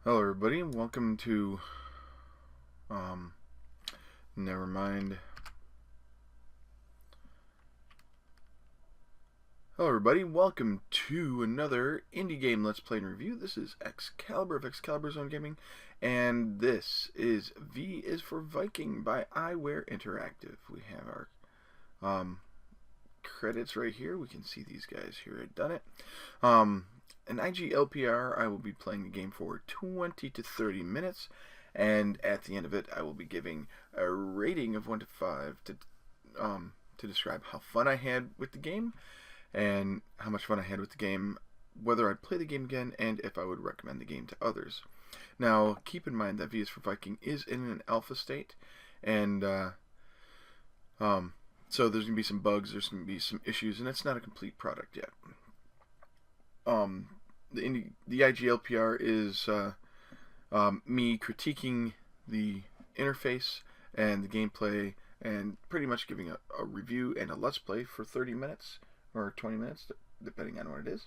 Hello everybody, welcome to, never mind. Hello everybody, welcome to another indie game Let's Play and Review. This is Excalibur of Excalibur Zone Gaming, and this is V is for Viking by iWare Interactive. We have our, credits right here. We can see these guys here had done it. An IGLPR, I will be playing the game for 20 to 30 minutes, and at the end of it, I will be giving a rating of 1 to 5 to describe how fun I had with the game, and how much fun I had with the game, whether I'd play the game again, and if I would recommend the game to others. Now, keep in mind that V is for Viking is in an alpha state, and so there's going to be some bugs, there's going to be some issues, and it's not a complete product yet. The IGLPR is me critiquing the interface and the gameplay, and pretty much giving a review and a let's play for 30 minutes or 20 minutes, depending on what it is.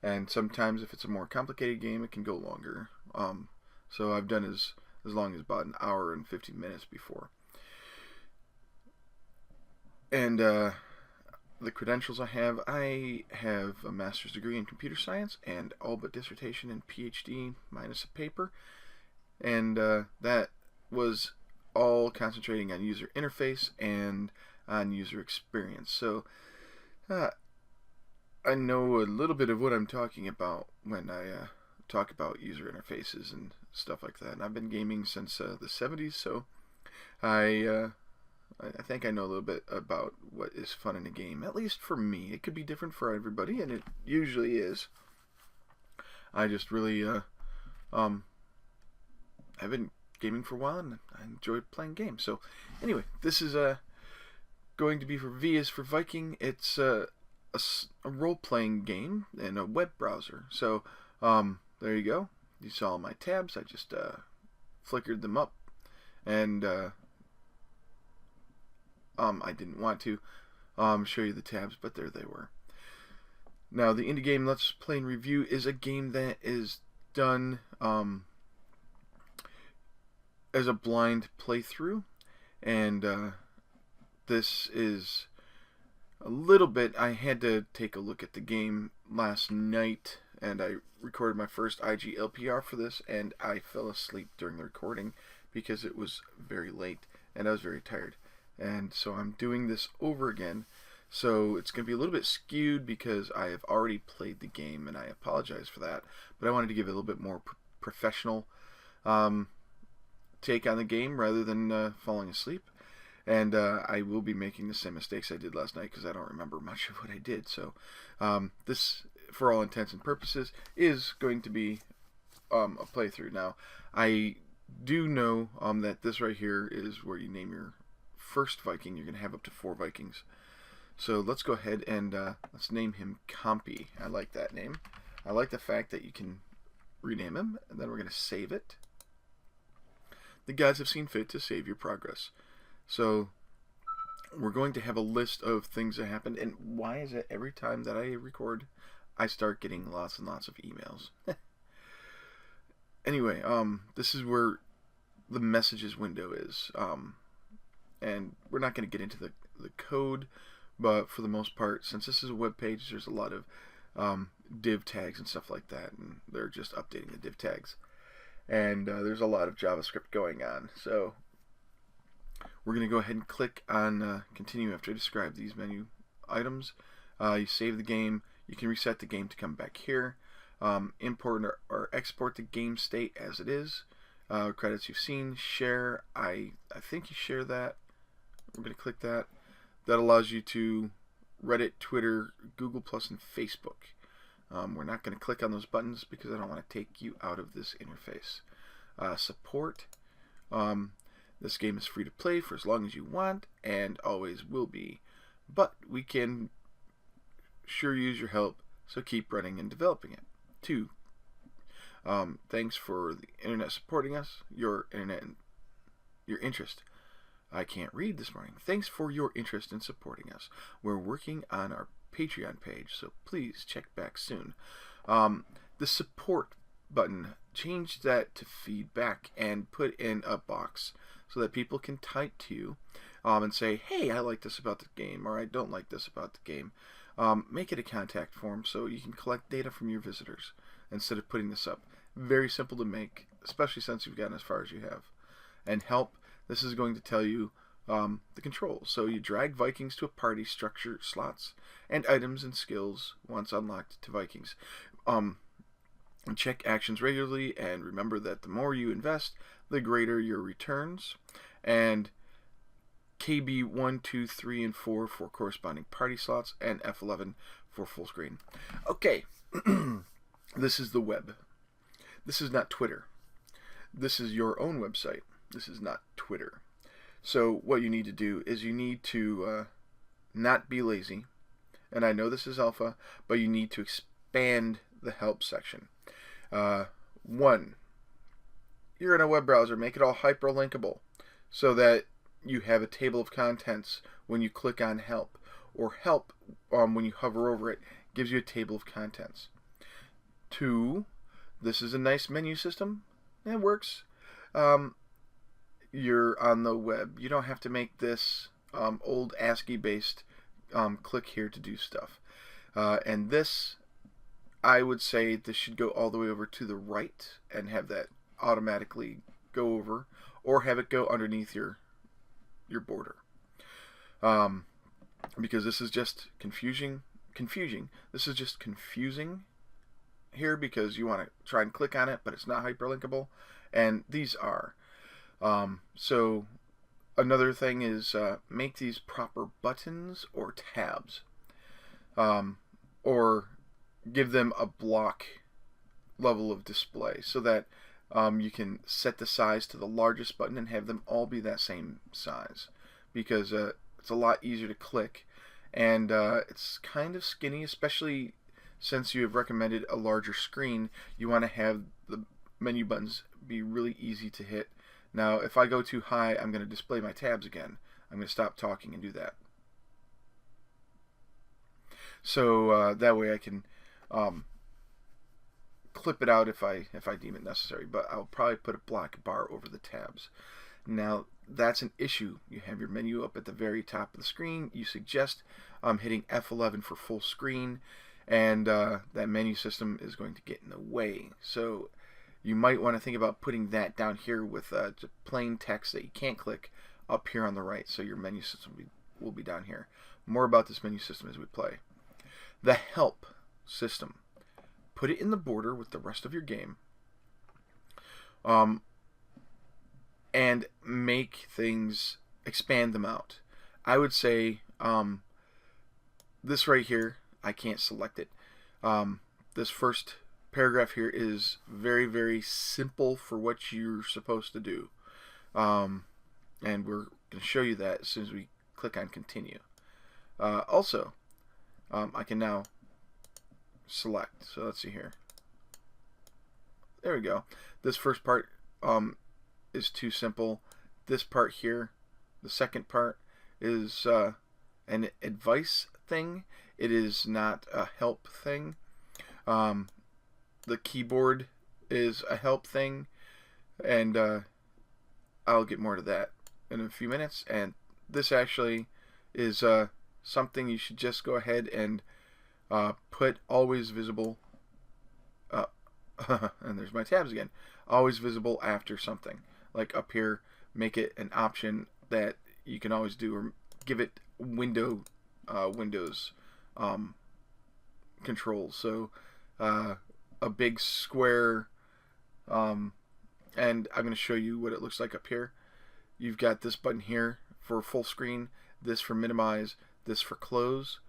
And sometimes, if it's a more complicated game, it can go longer. So I've done as long as about an hour and 15 minutes before. And the credentials I have a master's degree in computer science and all but dissertation and PhD minus a paper, and that was all concentrating on user interface and on user experience. So I know a little bit of what I'm talking about when I talk about user interfaces and stuff like that. And I've been gaming since the 70s, so I think I know a little bit about what is fun in a game, at least for me. It could be different for everybody, and it usually is. I just really, I've been gaming for a while, and I enjoy playing games. So, anyway, this is going to be for V is for Viking. It's a role-playing game in a web browser. So, there you go. You saw my tabs. I just flickered them up, and I didn't want to show you the tabs, but there they were. Now, the indie game Let's Play and Review is a game that is done as a blind playthrough, and this is a little bit. I had to take a look at the game last night, and I recorded my first IGLPR for this, and I fell asleep during the recording because it was very late and I was very tired. And so I'm doing this over again, so it's going to be a little bit skewed because I have already played the game, and I apologize for that, but I wanted to give it a little bit more professional take on the game rather than falling asleep. And I will be making the same mistakes I did last night because I don't remember much of what I did. So this, for all intents and purposes, is going to be a playthrough. Now, I do know that this right here is where you name your first Viking. You're going to have up to 4 Vikings. So let's go ahead and let's name him Compy. I like that name. I like the fact that you can rename him, and then we're going to save it. The gods have seen fit to save your progress. So we're going to have a list of things that happened, and why is it every time that I record, I start getting lots and lots of emails? Anyway, this is where the messages window is. And we're not going to get into the code, but for the most part, since this is a web page, there's a lot of div tags and stuff like that, and they're just updating the div tags. And there's a lot of JavaScript going on. So we're going to go ahead and click on continue after I describe these menu items. You save the game. You can reset the game to come back here. Import or export the game state as it is. Credits you've seen. Share. I think you share that. We're going to click that. That allows you to Reddit, Twitter, Google+, and Facebook. We're not going to click on those buttons because I don't want to take you out of this interface. Support. This game is free to play for as long as you want, and always will be. But we can sure use your help, so keep running and developing it. 2. Thanks for the internet supporting us, your internet and your interest. I can't read this morning. Thanks for your interest in supporting us. We're working on our Patreon page, so please check back soon. The support button, change that to feedback and put in a box so that people can type to you and say, hey, I like this about the game, or I don't like this about the game. Make it a contact form so you can collect data from your visitors instead of putting this up. Very simple to make, especially since you've gotten as far as you have. And help, this is going to tell you the controls. So you drag Vikings to a party structure, slots, and items and skills once unlocked to Vikings. Check actions regularly, and remember that the more you invest, the greater your returns. And KB 1, 2, 3, and 4 for corresponding party slots, and F11 for full screen. Okay, this is the web. This is not Twitter. This is your own website. This is not Twitter. So what you need to do is you need to not be lazy. And I know this is alpha, but you need to expand the help section. 1, you're in a web browser. Make it all hyperlinkable so that you have a table of contents when you click on help. Or help, when you hover over it, gives you a table of contents. 2, this is a nice menu system. It works. You're on the web. You don't have to make this old ASCII-based click here to do stuff. And this, I would say this should go all the way over to the right and have that automatically go over, or have it go underneath your border. Because this is just confusing. This is just confusing here because you want to try and click on it, but it's not hyperlinkable, and these are. So another thing is make these proper buttons or tabs, or give them a block level of display so that you can set the size to the largest button and have them all be that same size, because it's a lot easier to click, and it's kind of skinny, especially since you have recommended a larger screen. You want to have the menu buttons be really easy to hit. Now, if I go too high, I'm going to display my tabs again. I'm going to stop talking and do that. So that way I can clip it out if I deem it necessary. But I'll probably put a black bar over the tabs. Now, that's an issue. You have your menu up at the very top of the screen. You suggest hitting F11 for full screen, and that menu system is going to get in the way. So you might want to think about putting that down here with just plain text that you can't click up here on the right, so your menu system will be down here. More about this menu system as we play. The help system. Put it in the border with the rest of your game. And make things, expand them out. I would say this right here, I can't select it. This first paragraph here is very, very simple for what you're supposed to do. And we're going to show you that as soon as we click on continue. Also, I can now select. So let's see here. There we go. This first part is too simple. This part here, the second part, is an advice thing. It is not a help thing. The keyboard is a help thing, and I'll get more to that in a few minutes. And this actually is something you should just go ahead and put always visible, and there's my tabs again, always visible after something. Like up here, make it an option that you can always do, or give it Windows controls. So a big square, and I'm going to show you what it looks like up here. You've got this button here for full screen, this for minimize, this for close.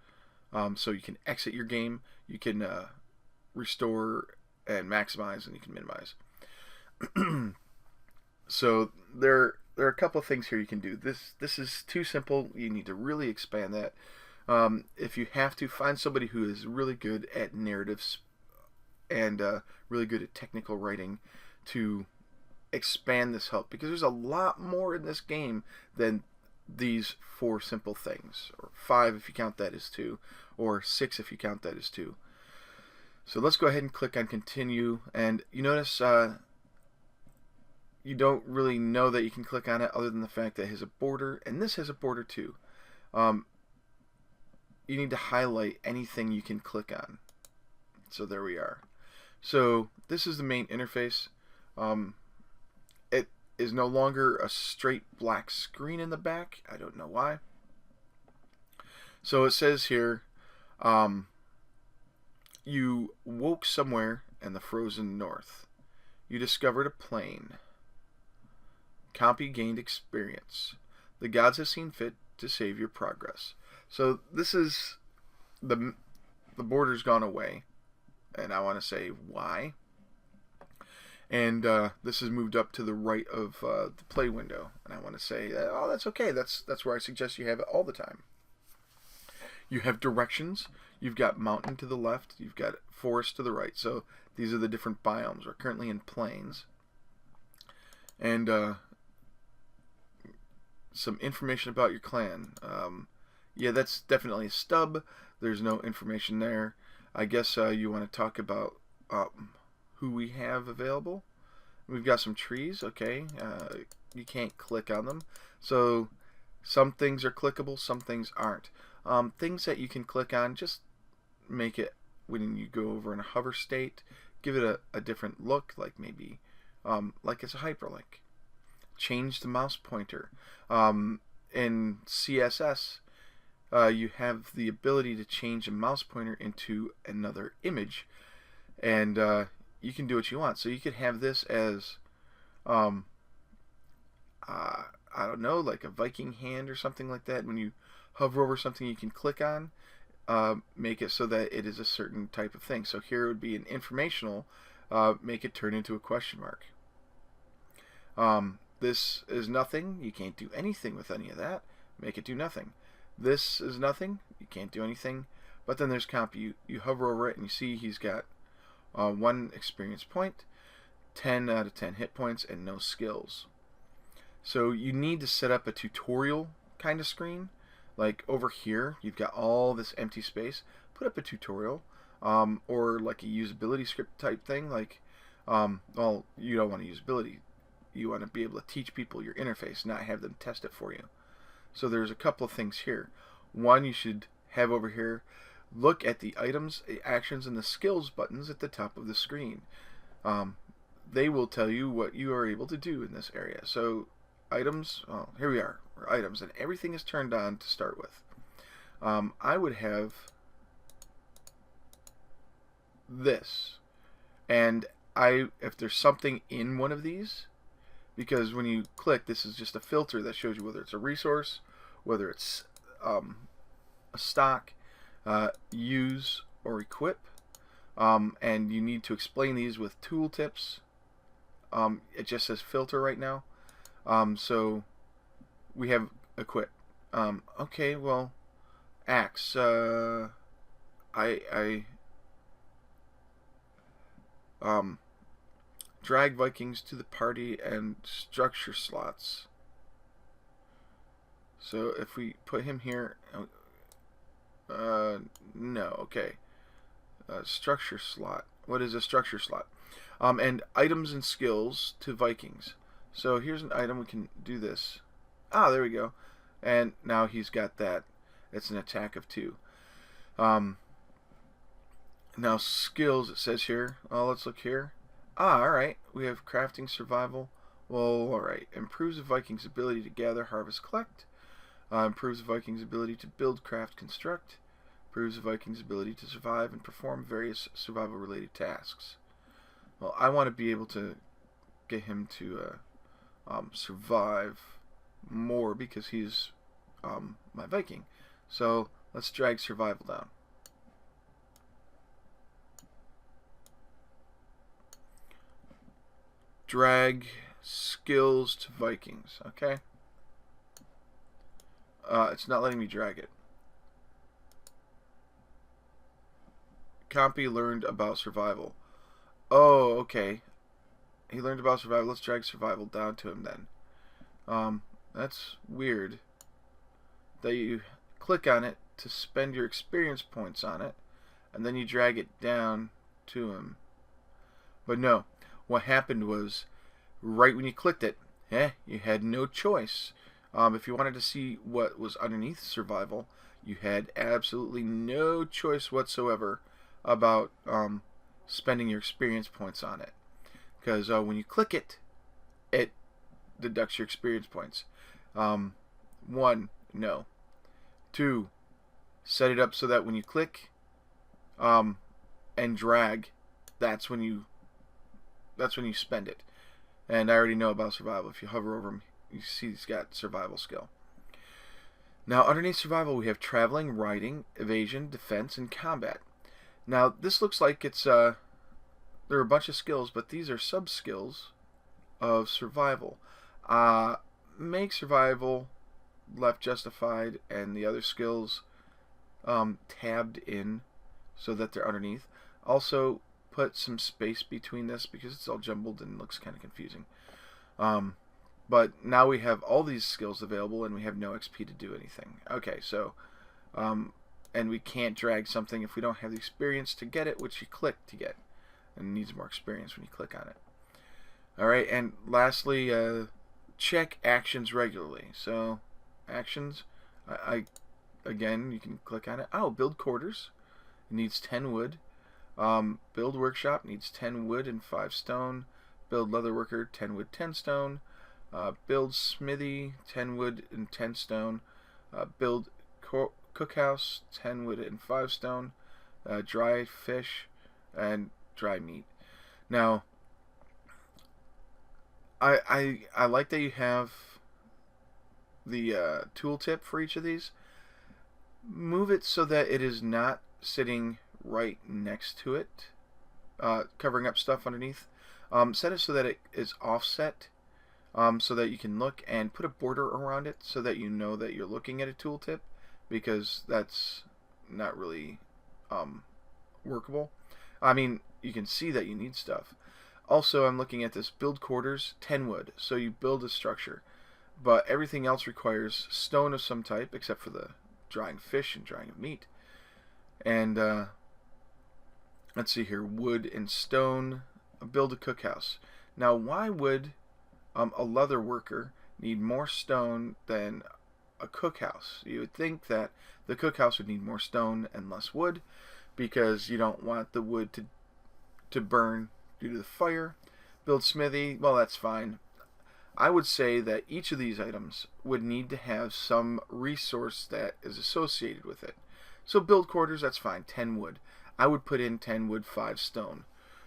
So you can exit your game, you can restore and maximize, and you can minimize. So there are a couple of things here you can do. This is too simple. You need to really expand that. If you have to, find somebody who is really good at narratives and really good at technical writing to expand this help, because there's a lot more in this game than these 4 simple things, or 5 if you count that as 2, or 6 if you count that as 2. So let's go ahead and click on continue, and you notice you don't really know that you can click on it other than the fact that it has a border, and this has a border too. You need to highlight anything you can click on. So there we are. So this is the main interface. It is no longer a straight black screen in the back. I don't know why. So it says here, you woke somewhere in the frozen north. You discovered a plane. Compy gained experience. The gods have seen fit to save your progress. So this is the border's gone away, and I want to say why. And this is moved up to the right of the play window, and I want to say, oh, that's okay. That's where I suggest you have it all the time. You have directions. You've got mountain to the left. You've got forest to the right. So these are the different biomes. We're currently in plains. And some information about your clan. Yeah, that's definitely a stub. There's no information there. I guess you want to talk about who we have available. We've got some trees. Okay, you can't click on them. So some things are clickable, some things aren't. Things that you can click on, just make it, when you go over in a hover state, give it a different look, like maybe like it's a hyperlink. Change the mouse pointer. In CSS, you have the ability to change a mouse pointer into another image, and you can do what you want. So you could have this as I don't know, like a Viking hand or something like that. When you hover over something you can click on, make it so that it is a certain type of thing. So here it would be an informational, make it turn into a question mark. This is nothing. You can't do anything with any of that. Make it do nothing. This is nothing. You can't do anything. But then there's comp. You hover over it and you see he's got 1 experience point, 10 out of 10 hit points, and no skills. So you need to set up a tutorial kind of screen. Like over here, you've got all this empty space. Put up a tutorial, or like a usability script type thing. Like, well, you don't want a usability. You want to be able to teach people your interface, not have them test it for you. So there's a couple of things here. One, you should have over here, look at the items, actions, and the skills buttons at the top of the screen. They will tell you what you are able to do in this area. So items, oh, here we are, items, and everything is turned on to start with. I would have this, and if there's something in one of these, because when you click, this is just a filter that shows you whether it's a resource, whether it's a stock, use, or equip, and you need to explain these with tooltips. It just says filter right now. So we have equip. Okay, well, axe. Drag Vikings to the party and structure slots. So if we put him here, no, okay. Structure slot. What is a structure slot? And items and skills to Vikings. So here's an item, we can do this. Ah, there we go. And now he's got that. It's an attack of 2. Now skills, it says here. Oh, let's look here. Ah, alright. We have crafting, survival. Well, alright. Improves the Viking's ability to gather, harvest, collect. Improves the Viking's ability to build, craft, construct. Improves the Viking's ability to survive and perform various survival-related tasks. Well, I want to be able to get him to survive more because he's my Viking. So let's drag survival down. Drag skills to Vikings. Okay. It's not letting me drag it. Compy learned about survival. Oh, okay. He learned about survival. Let's drag survival down to him then. That's weird. That you click on it to spend your experience points on it, and then you drag it down to him. But no, what happened was, right when you clicked it, you had no choice. If you wanted to see what was underneath survival, you had absolutely no choice whatsoever about spending your experience points on it. Because when you click it, it deducts your experience points. 1, no. 2, set it up so that when you click and drag, that's when you spend it. And I already know about survival. If you hover over him, you see he's got survival skill. Now, underneath survival, we have traveling, riding, evasion, defense, and combat. Now, this looks like it's there are a bunch of skills, but these are sub-skills of survival. Make survival left justified, and the other skills tabbed in so that they're underneath. Also, put some space between this because it's all jumbled and looks kind of confusing. But now we have all these skills available and we have no XP to do anything. Okay, so and we can't drag something if we don't have the experience to get it, which you click to get, and it needs more experience when you click on it. Alright, and lastly, check actions regularly. So actions, again, you can click on it. Oh, build quarters. It needs 10 wood. Build workshop needs 10 wood and 5 stone. Build leatherworker, 10 wood, 10 stone. Build smithy, 10 wood and 10 stone. Build cookhouse, 10 wood and 5 stone. Dry fish and dry meat. Now, I like that you have the tooltip for each of these. Move it so that it is not sitting right next to it, covering up stuff underneath. Set it so that it is offset, so that you can look, and put a border around it so that you know that you're looking at a tooltip, because that's not really workable. I mean, you can see that you need stuff. Also, I'm looking at this build quarters, 10 wood, so you build a structure, but everything else requires stone of some type except for the drying fish and drying of meat. And let's see here, wood and stone. Build a cookhouse. Now, why would a leather worker need more stone than a cookhouse? You would think that the cookhouse would need more stone and less wood, because you don't want the wood to burn due to the fire. Build smithy. Well, that's fine. I would say that each of these items would need to have some resource that is associated with it. So build quarters, that's fine, 10 wood. I would put in 10 wood, 5 stone,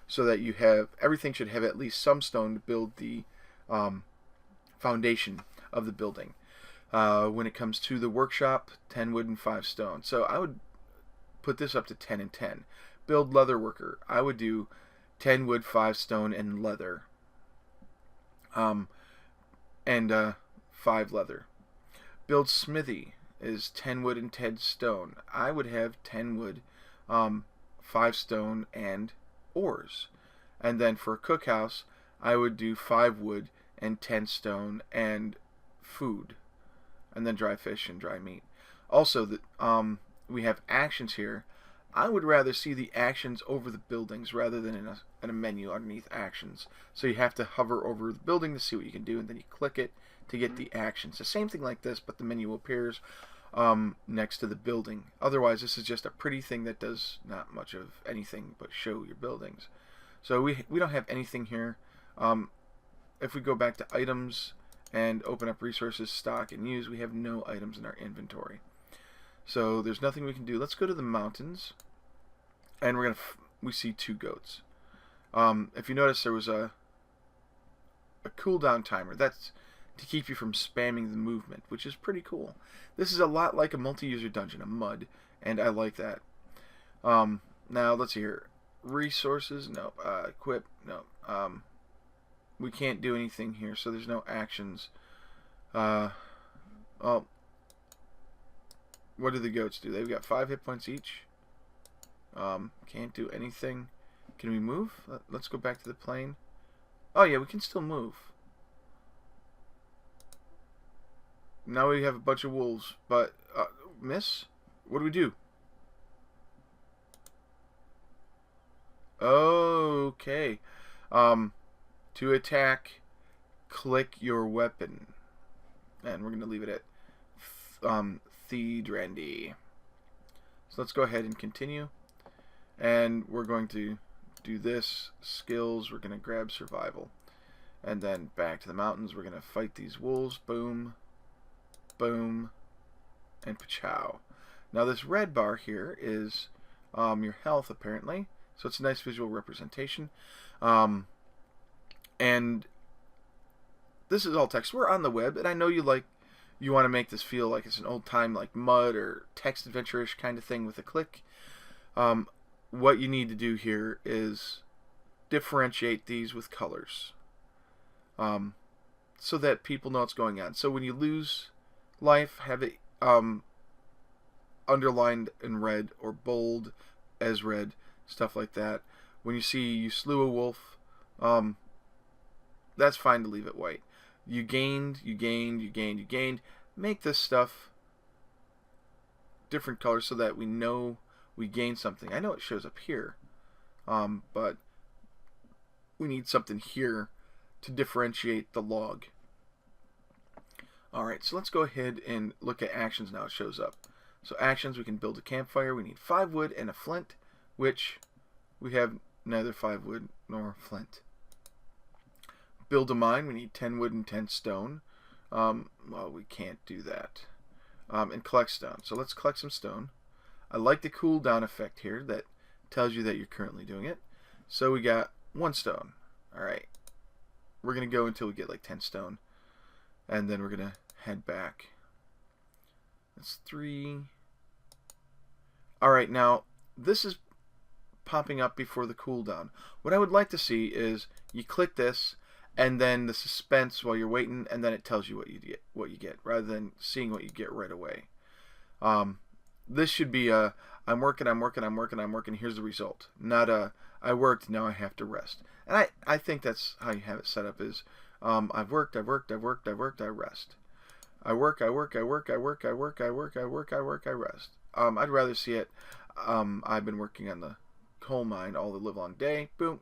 so that you have, everything should have at least some stone to build the foundation of the building. When it comes to the workshop, 10 wood and 5 stone. So I would put this up to 10 and 10. Build leather worker. I would do 10 wood, 5 stone, and leather. And 5 leather. Build smithy is 10 wood and 10 stone. I would have 10 wood, 5 stone, and ores. And then for a cookhouse, I would do 5 wood and 10 stone and food, and then dry fish and dry meat. Also, we have actions here. I would rather see the actions over the buildings rather than in a menu underneath actions. So you have to hover over the building to see what you can do, and then you click it to get the actions. The same thing like this, but the menu appears next to the building. Otherwise, this is just a pretty thing that does not much of anything but show your buildings. So we don't have anything here. If we go back to items and open up resources, stock, and use, we have no items in our inventory. So there's nothing we can do. Let's go to the mountains, and we see 2 goats. If you notice, there was a cooldown timer. That's to keep you from spamming the movement, which is pretty cool. This is a lot like a multi-user dungeon, a mud, and I like that. Now let's see here. Resources, no. Equip, no. We can't do anything here, so there's no actions. Well, what do the goats do? They've got 5 hit points each. Can't do anything. Can we move? Let's go back to the plane. Oh yeah, we can still move. Now we have a bunch of wolves, but miss? What do we do? Okay. Um, to attack, click your weapon. And we're going to leave it at Thedrandy. So let's go ahead and continue. And we're going to do this. Skills, we're going to grab survival. And then back to the mountains. We're going to fight these wolves. Boom. Boom. And pachow. Now this red bar here is your health, apparently. So it's a nice visual representation. And this is all text. We're on the web, and I know you want to make this feel like it's an old time like mud or text adventure-ish kind of thing with a click. What you need to do here is differentiate these with colors, so that people know what's going on. So when you lose life, have it underlined in red or bold as red, stuff like that. When you see you slew a wolf, that's fine to leave it white. You gained. Make this stuff different colors so that we know we gained something. I know it shows up here, but we need something here to differentiate the log. Alright, so let's go ahead and look at actions now. It shows up. So actions, we can build a campfire. We need 5 wood and a flint, which we have neither 5 wood nor flint. Build a mine, we need 10 wood and 10 stone. Well, we can't do that. And collect stone. So let's collect some stone. I like the cooldown effect here that tells you that you're currently doing it. So we got 1 stone. Alright. We're going to go until we get like 10 stone. And then we're going to head back. That's 3. Alright, now this is popping up before the cooldown. What I would like to see is you click this and then the suspense while you're waiting, and then it tells you what you get rather than seeing what you get right away. This should be a I'm working, here's the result. Not a I worked, now I have to rest. And I think that's how you have it set up is I've worked, I rest. I work, I rest. I'd rather see it I've been working on the coal mine all the livelong day. Boom.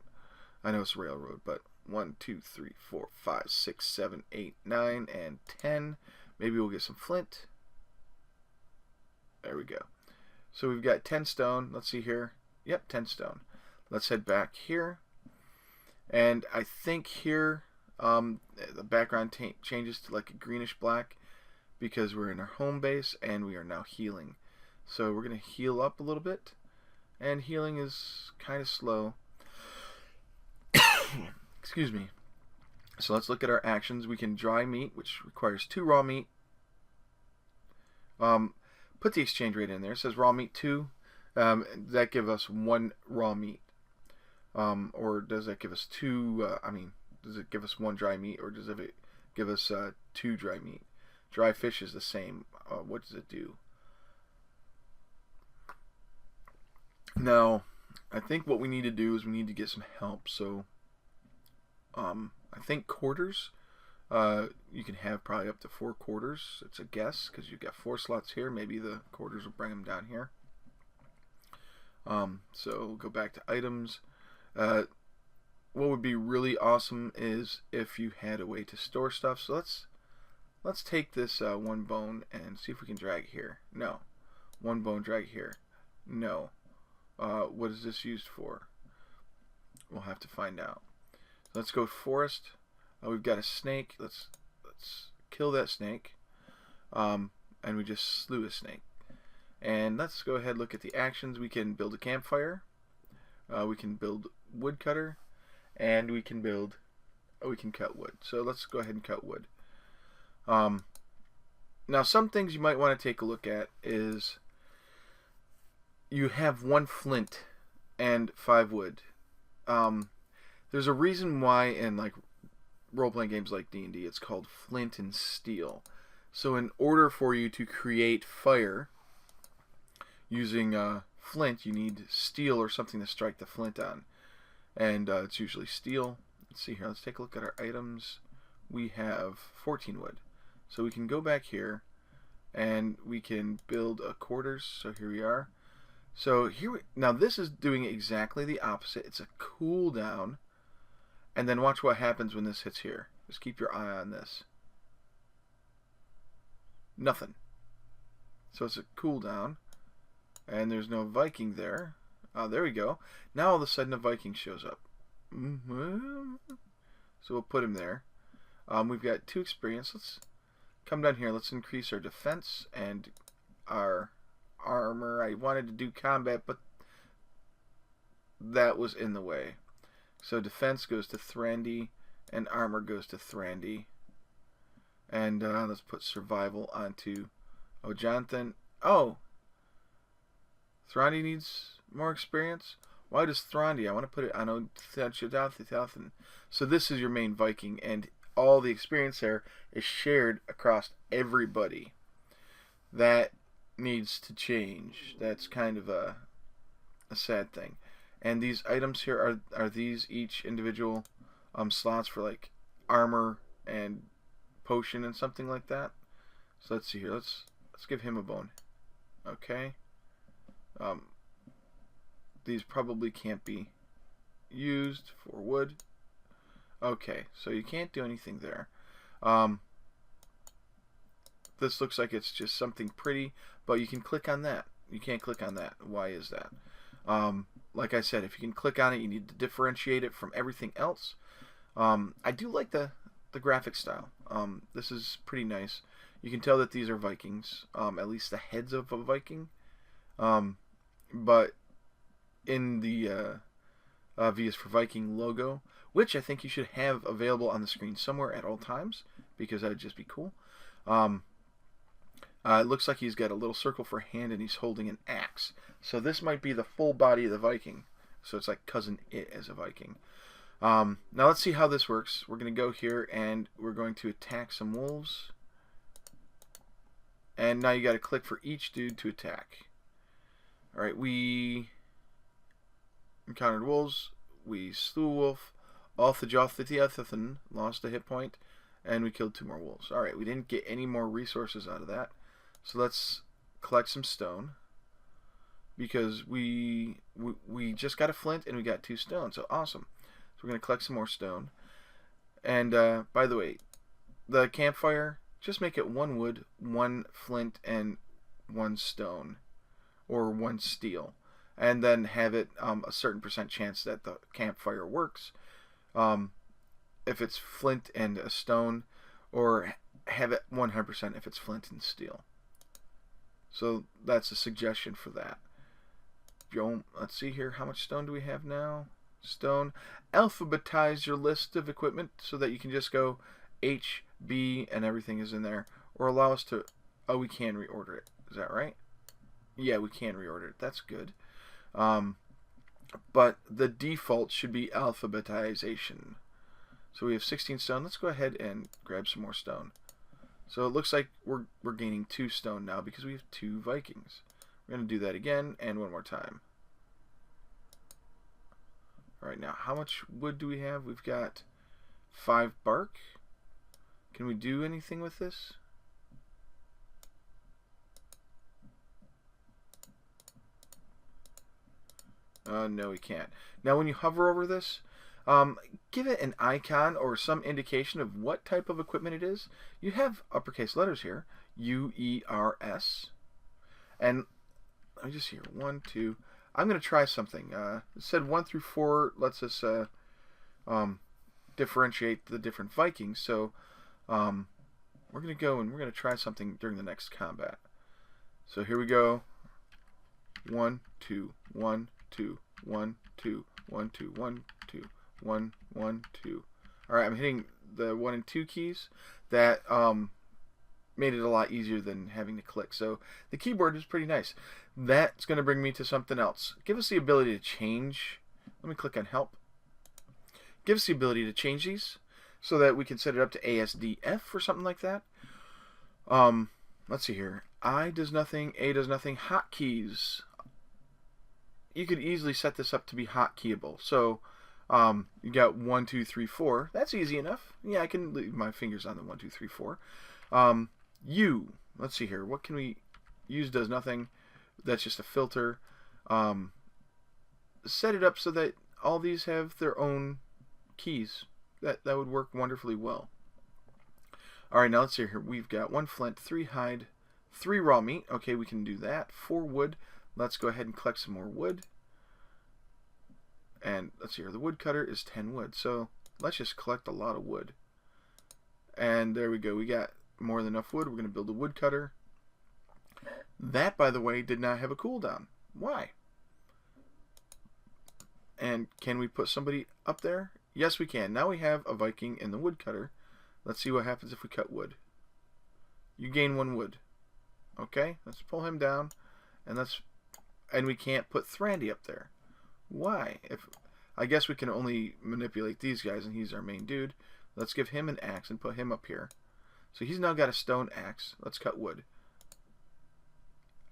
I know it's a railroad, but 1, 2, 3, 4, 5, 6, 7, 8, 9, and 10. Maybe we'll get some flint. There we go. So we've got 10 stone. Let's see here. Yep, 10 stone. Let's head back here. And I think here the background changes to like a greenish black because we're in our home base and we are now healing. So we're going to heal up a little bit. And healing is kind of slow. Excuse me. So let's look at our actions. We can dry meat, which requires 2 raw meat. Put the exchange rate in there. It says raw meat 2. That give us 1 raw meat. Or does that give us 2? Does it give us 1 dry meat, or does it give us 2 dry meat? Dry fish is the same. What does it do? Now, I think what we need to do is we need to get some help. So, I think quarters. You can have probably up to 4 quarters. It's a guess because you've got 4 slots here. Maybe the quarters will bring them down here. So we'll go back to items. What would be really awesome is if you had a way to store stuff. So let's take this 1 bone and see if we can drag it here. No. 1 bone, drag it here. No. What is this used for? We'll have to find out. Let's go forest. We've got a snake. Let's kill that snake. And we just slew a snake. And let's go ahead and look at the actions. We can build a campfire. We can build woodcutter. And we can cut wood. So let's go ahead and cut wood. Now some things you might want to take a look at is you have 1 flint and 5 wood. There's a reason why in like role-playing games like D&D it's called flint and steel. So in order for you to create fire using flint, you need steel or something to strike the flint on. And it's usually steel. Let's see here. Let's take a look at our items. We have 14 wood. So we can go back here and we can build a quarters. So here we are. So now this is doing exactly the opposite. It's a cooldown. And then watch what happens when this hits here. Just keep your eye on this. Nothing. So it's a cooldown. And there's no Viking there. There we go. Now all of a sudden a Viking shows up. So we'll put him there. We've got 2 experience. Let's come down here. Let's increase our defense and our armor. I wanted to do combat, but that was in the way. So defense goes to Thrandy, and armor goes to Thrandy. And let's put survival onto Jonathan. Oh! Thrandy needs more experience? Why does Thrandy? I want to put it on Jonathan. So this is your main Viking, and all the experience there is shared across everybody. That needs to change. That's kind of a sad thing. And these items here are these each individual slots for like armor and potion and something like that. So let's see here. Let's give him a bone. Okay. These probably can't be used for wood. Okay, so you can't do anything there. This looks like it's just something pretty, but you can click on that. You can't click on that. Why is that? Like I said, if you can click on it, you need to differentiate it from everything else. I do like the graphic style. This is pretty nice. You can tell that these are Vikings, at least the heads of a Viking. But in the V is for Viking logo, which I think you should have available on the screen somewhere at all times, because that would just be cool. It looks like he's got a little circle for a hand and he's holding an axe. So this might be the full body of the Viking. So it's like Cousin It as a Viking. Now let's see how this works. We're going to go here and we're going to attack some wolves. And now you got to click for each dude to attack. Alright, we encountered wolves. We slew a wolf. Lost a hit point. And we killed 2 more wolves. Alright, we didn't get any more resources out of that. So let's collect some stone. Because we just got a flint and we got 2 stone. So awesome. So we're going to collect some more stone. And by the way, the campfire, just make it 1 wood, 1 flint, and 1 stone. Or 1 steel. And then have it a certain % chance that the campfire works. If it's flint and a stone, or have it 100% if it's flint and steel. So that's a suggestion for that. Let's see here, how much stone do we have now? Stone. Alphabetize your list of equipment so that you can just go H, B, and everything is in there. Or allow us to, oh, we can reorder it. Is that right? Yeah, we can reorder it. That's good. But the default should be alphabetization. So we have 16 stone. Let's go ahead and grab some more stone. So it looks like we're gaining 2 stone now because we have 2 Vikings. We're going to do that again and 1 more time. Alright, now how much wood do we have? We've got 5 bark. Can we do anything with this? No, we can't. Now when you hover over this, give it an icon or some indication of what type of equipment it is. You have uppercase letters here, U-E-R-S. And let me just hear 1, 2. I'm going to try something. It said 1 through 4 lets us differentiate the different Vikings. So we're going to go and we're going to try something during the next combat. So here we go. 1, 2, 1, 2, 1, 2, 1, 2, 1, 2, 1, 1, 2. Alright, I'm hitting the 1 and 2 keys. That made it a lot easier than having to click. So the keyboard is pretty nice. That's going to bring me to something else. Give us the ability to change. Let me click on help. Give us the ability to change these so that we can set it up to ASDF or something like that. Let's see here. I does nothing, A does nothing, hotkeys. You could easily set this up to be hotkeyable. So you got 1, 2, 3, 4. That's easy enough. Yeah, I can leave my fingers on the 1, 2, 3, 4. U. Let's see here. What can we use? Does nothing. That's just a filter. Um, set it up so that all these have their own keys. That would work wonderfully well. Alright, now let's see here. We've got 1 flint, 3 hide, 3 raw meat. Okay, we can do that. 4 wood. Let's go ahead and collect some more wood. And let's see here. The woodcutter is 10 wood. So let's just collect a lot of wood. And there we go. We got more than enough wood. We're going to build a woodcutter. That, by the way, did not have a cooldown. Why? And can we put somebody up there? Yes, we can. Now we have a Viking in the woodcutter. Let's see what happens if we cut wood. You gain 1 wood. Okay, let's pull him down. And we can't put Thrandy up there. Why? I guess we can only manipulate these guys, and he's our main dude. Let's give him an axe and put him up here. So he's now got a stone axe. Let's cut wood.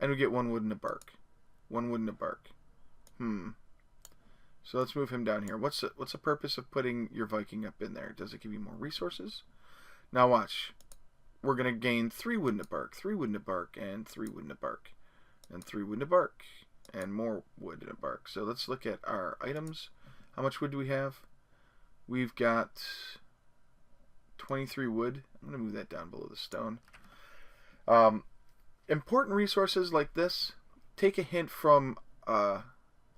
And we get 1 wood and a bark. 1 wood and a bark. So let's move him down here. What's the purpose of putting your Viking up in there? Does it give you more resources? Now watch. We're going to gain 3 wood and a bark, 3 wood and a bark, and 3 wood and a bark, and 3 wood and a bark, and more wood and a bark. So let's look at our items. How much wood do we have? We've got 23 wood. I'm going to move that down below the stone. Important resources like this, take a hint from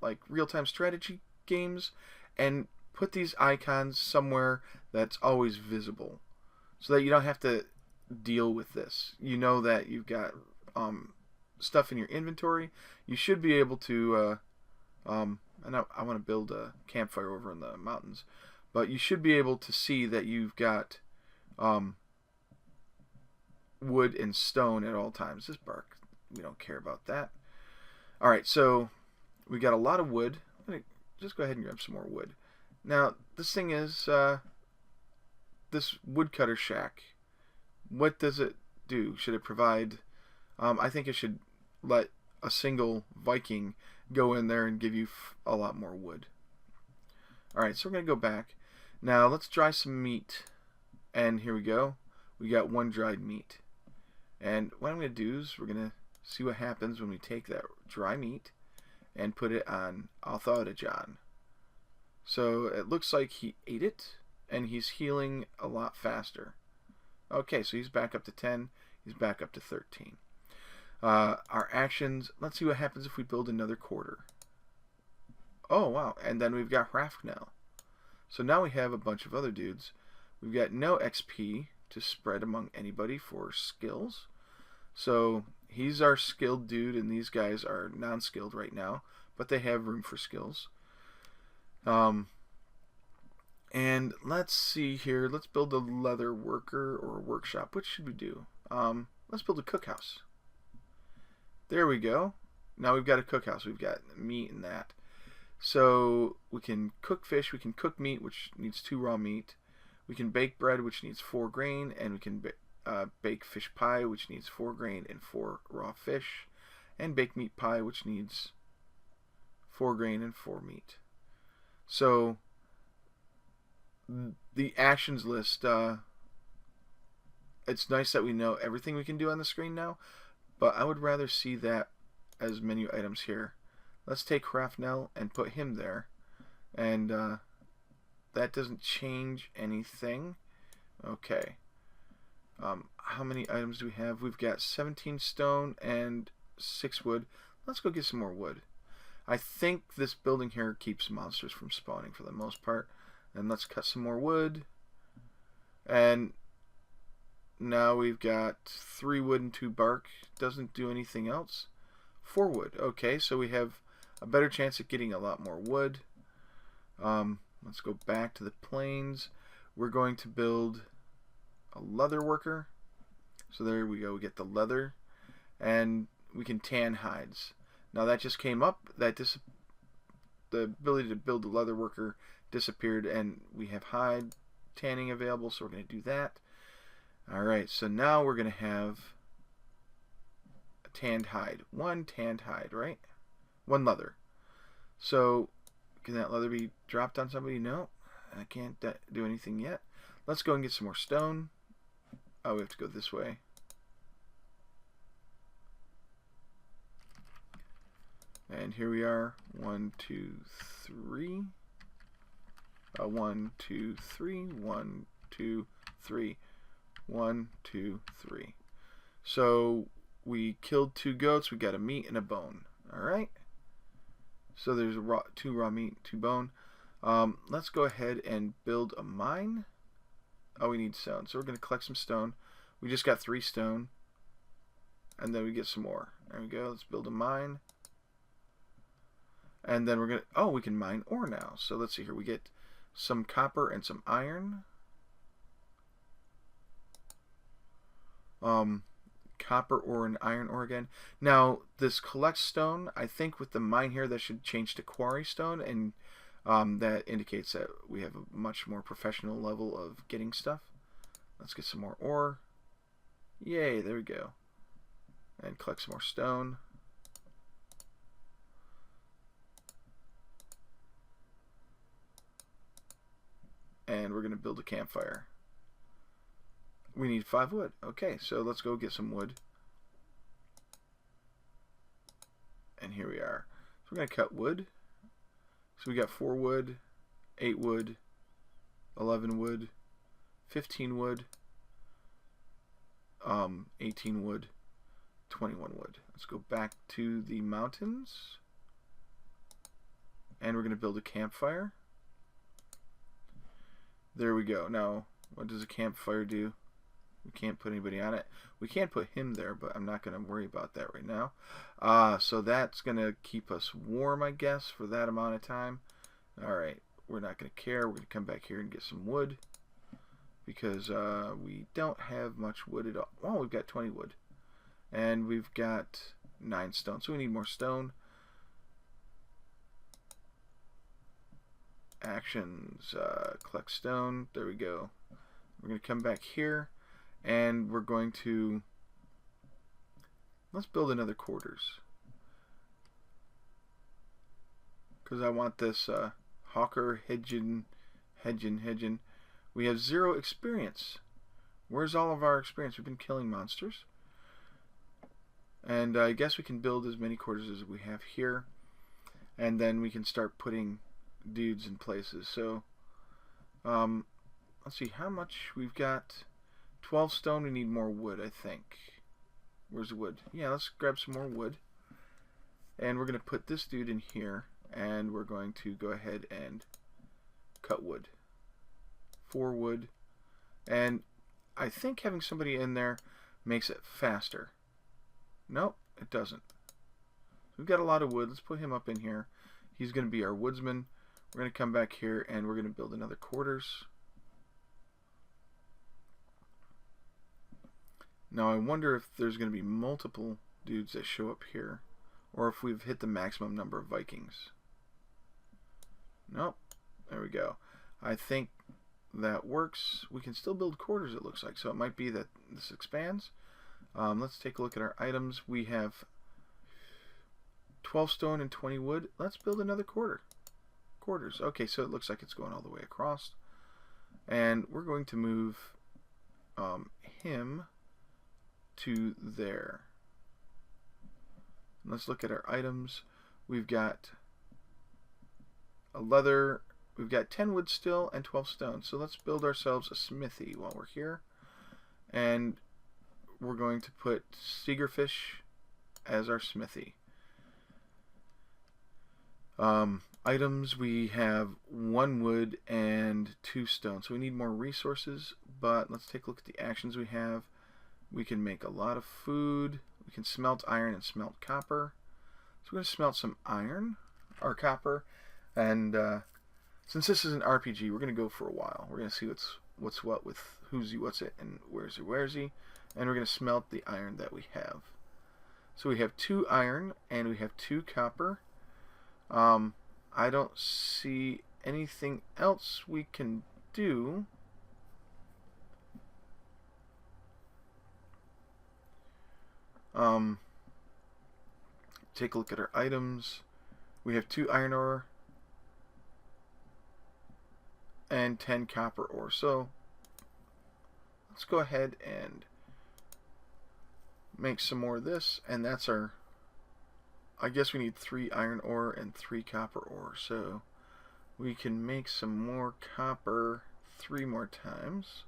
like real-time strategy games and put these icons somewhere that's always visible so that you don't have to deal with this. You know that you've got stuff in your inventory. You should be able to and I want to build a campfire over in the mountains, but you should be able to see that you've got wood and stone at all times. This bark, we don't care about that. Alright, so we got a lot of wood. I'm going to just go ahead and grab some more wood. Now, this thing is this woodcutter shack. What does it do? Should it provide... I think it should let a single Viking go in there and give you a lot more wood. Alright, so we're going to go back. Now, let's dry some meat. And here we go. We got 1 dried meat. And what I'm going to do is we're going to see what happens when we take that dry meat and put it on Althaudajon. So it looks like he ate it, and he's healing a lot faster. Okay, so he's back up to 10. He's back up to 13. Our actions, let's see what happens if we build another quarter. Oh, wow. And then we've got Hrafnel. So now we have a bunch of other dudes. We've got no XP to spread among anybody for skills. So he's our skilled dude, and these guys are non-skilled right now, but they have room for skills. And let's see here. Let's build a leather worker or a workshop. What should we do? Let's build a cookhouse. There we go. Now we've got a cookhouse. We've got meat and that. So we can cook fish. We can cook meat, which needs 2 raw meat. We can bake bread, which needs 4 grain, and we can bake fish pie, which needs 4 grain and 4 raw fish, and bake meat pie, which needs 4 grain and 4 meat. So the actions list, it's nice that we know everything we can do on the screen now, but I would rather see that as menu items here. Let's take Hrafnel and put him there, and that doesn't change anything. Okay. How many items do we have? We've got 17 stone and 6 wood. Let's go get some more wood. I think this building here keeps monsters from spawning for the most part. And let's cut some more wood. And now we've got 3 wood and 2 bark. Doesn't do anything else. 4 wood. Okay, so we have a better chance of getting a lot more wood. Let's go back to the plains. We're going to build a leather worker. So there we go. We get the leather. And we can tan hides. Now that just came up. The ability to build a leather worker disappeared, and we have hide tanning available, so we're going to do that. Alright, so now we're going to have a tanned hide. 1 tanned hide, right? 1 leather. So, can that leather be dropped on somebody? No, I can't do anything yet. Let's go and get some more stone. Oh, we have to go this way. And here we are. 1, 2, 3. 1, 2, 3. 1, 2, 3. 1, 2, 3. So we killed 2 goats. We got a meat and a bone. All right. So there's a 2 raw meat, 2 bone. Let's go ahead and build a mine. Oh, we need stone. So we're going to collect some stone. We just got 3 stone. And then we get some more. There we go. Let's build a mine. And then we're going to... Oh, we can mine ore now. So let's see here. We get some copper and some iron. Copper ore and iron ore again. Now, this collect stone, I think with the mine here, that should change to quarry stone. And that indicates that we have a much more professional level of getting stuff. Let's get some more ore. Yay, there we go. And collect some more stone. And we're going to build a campfire. We need 5 wood. Okay, so let's go get some wood. And here we are. So we're going to cut wood. So we got 4 wood, 8 wood, 11 wood, 15 wood, 18 wood, 21 wood. Let's go back to the mountains. And we're going to build a campfire. There we go. Now, what does a campfire do? We can't put anybody on it. We can't put him there, but I'm not going to worry about that right now. So that's going to keep us warm, I guess, for that amount of time. Alright, we're not going to care. We're going to come back here and get some wood. Because we don't have much wood at all. Oh, we've got 20 wood. And we've got 9 stone. So we need more stone. Actions, collect stone. There we go. We're going to come back here. And we're going to... Let's build another quarters. Because I want this Hawker Hedgin. We have 0 experience. Where's all of our experience? We've been killing monsters. And I guess we can build as many quarters as we have here. And then we can start putting dudes in places. So, let's see how much we've got. 12 stone. We need more wood, I think. Where's the wood? Yeah, let's grab some more wood. And we're going to put this dude in here. And we're going to go ahead and cut wood. 4 wood. And I think having somebody in there makes it faster. Nope, it doesn't. We've got a lot of wood. Let's put him up in here. He's going to be our woodsman. We're going to come back here and we're going to build another quarters. Now I wonder if there's going to be multiple dudes that show up here, or if we've hit the maximum number of Vikings. Nope. There we go. I think that works. We can still build quarters, it looks like. So it might be that this expands. Let's take a look at our items. We have 12 stone and 20 wood. Let's build another quarters. Okay, so it looks like it's going all the way across. And we're going to move him to there. Let's look at our items. We've got a leather. We've got 10 wood still and 12 stone. So let's build ourselves a smithy while we're here. And we're going to put Seegerfish as our smithy. Items, we have 1 wood and 2 stone. So we need more resources, but let's take a look at the actions we have. We can make a lot of food. We can smelt iron and smelt copper. So we're going to smelt some iron, or copper, and since this is an RPG, we're going to go for a while. We're going to see what's what with who's he, what's it, and where's he, and we're going to smelt the iron that we have. So we have 2 iron, and we have 2 copper. I don't see anything else we can do. Take a look at our items. We have 2 iron ore and 10 copper ore. So let's go ahead and make some more of this, and that's our I guess we need 3 iron ore and 3 copper ore, so we can make some more copper 3 more times.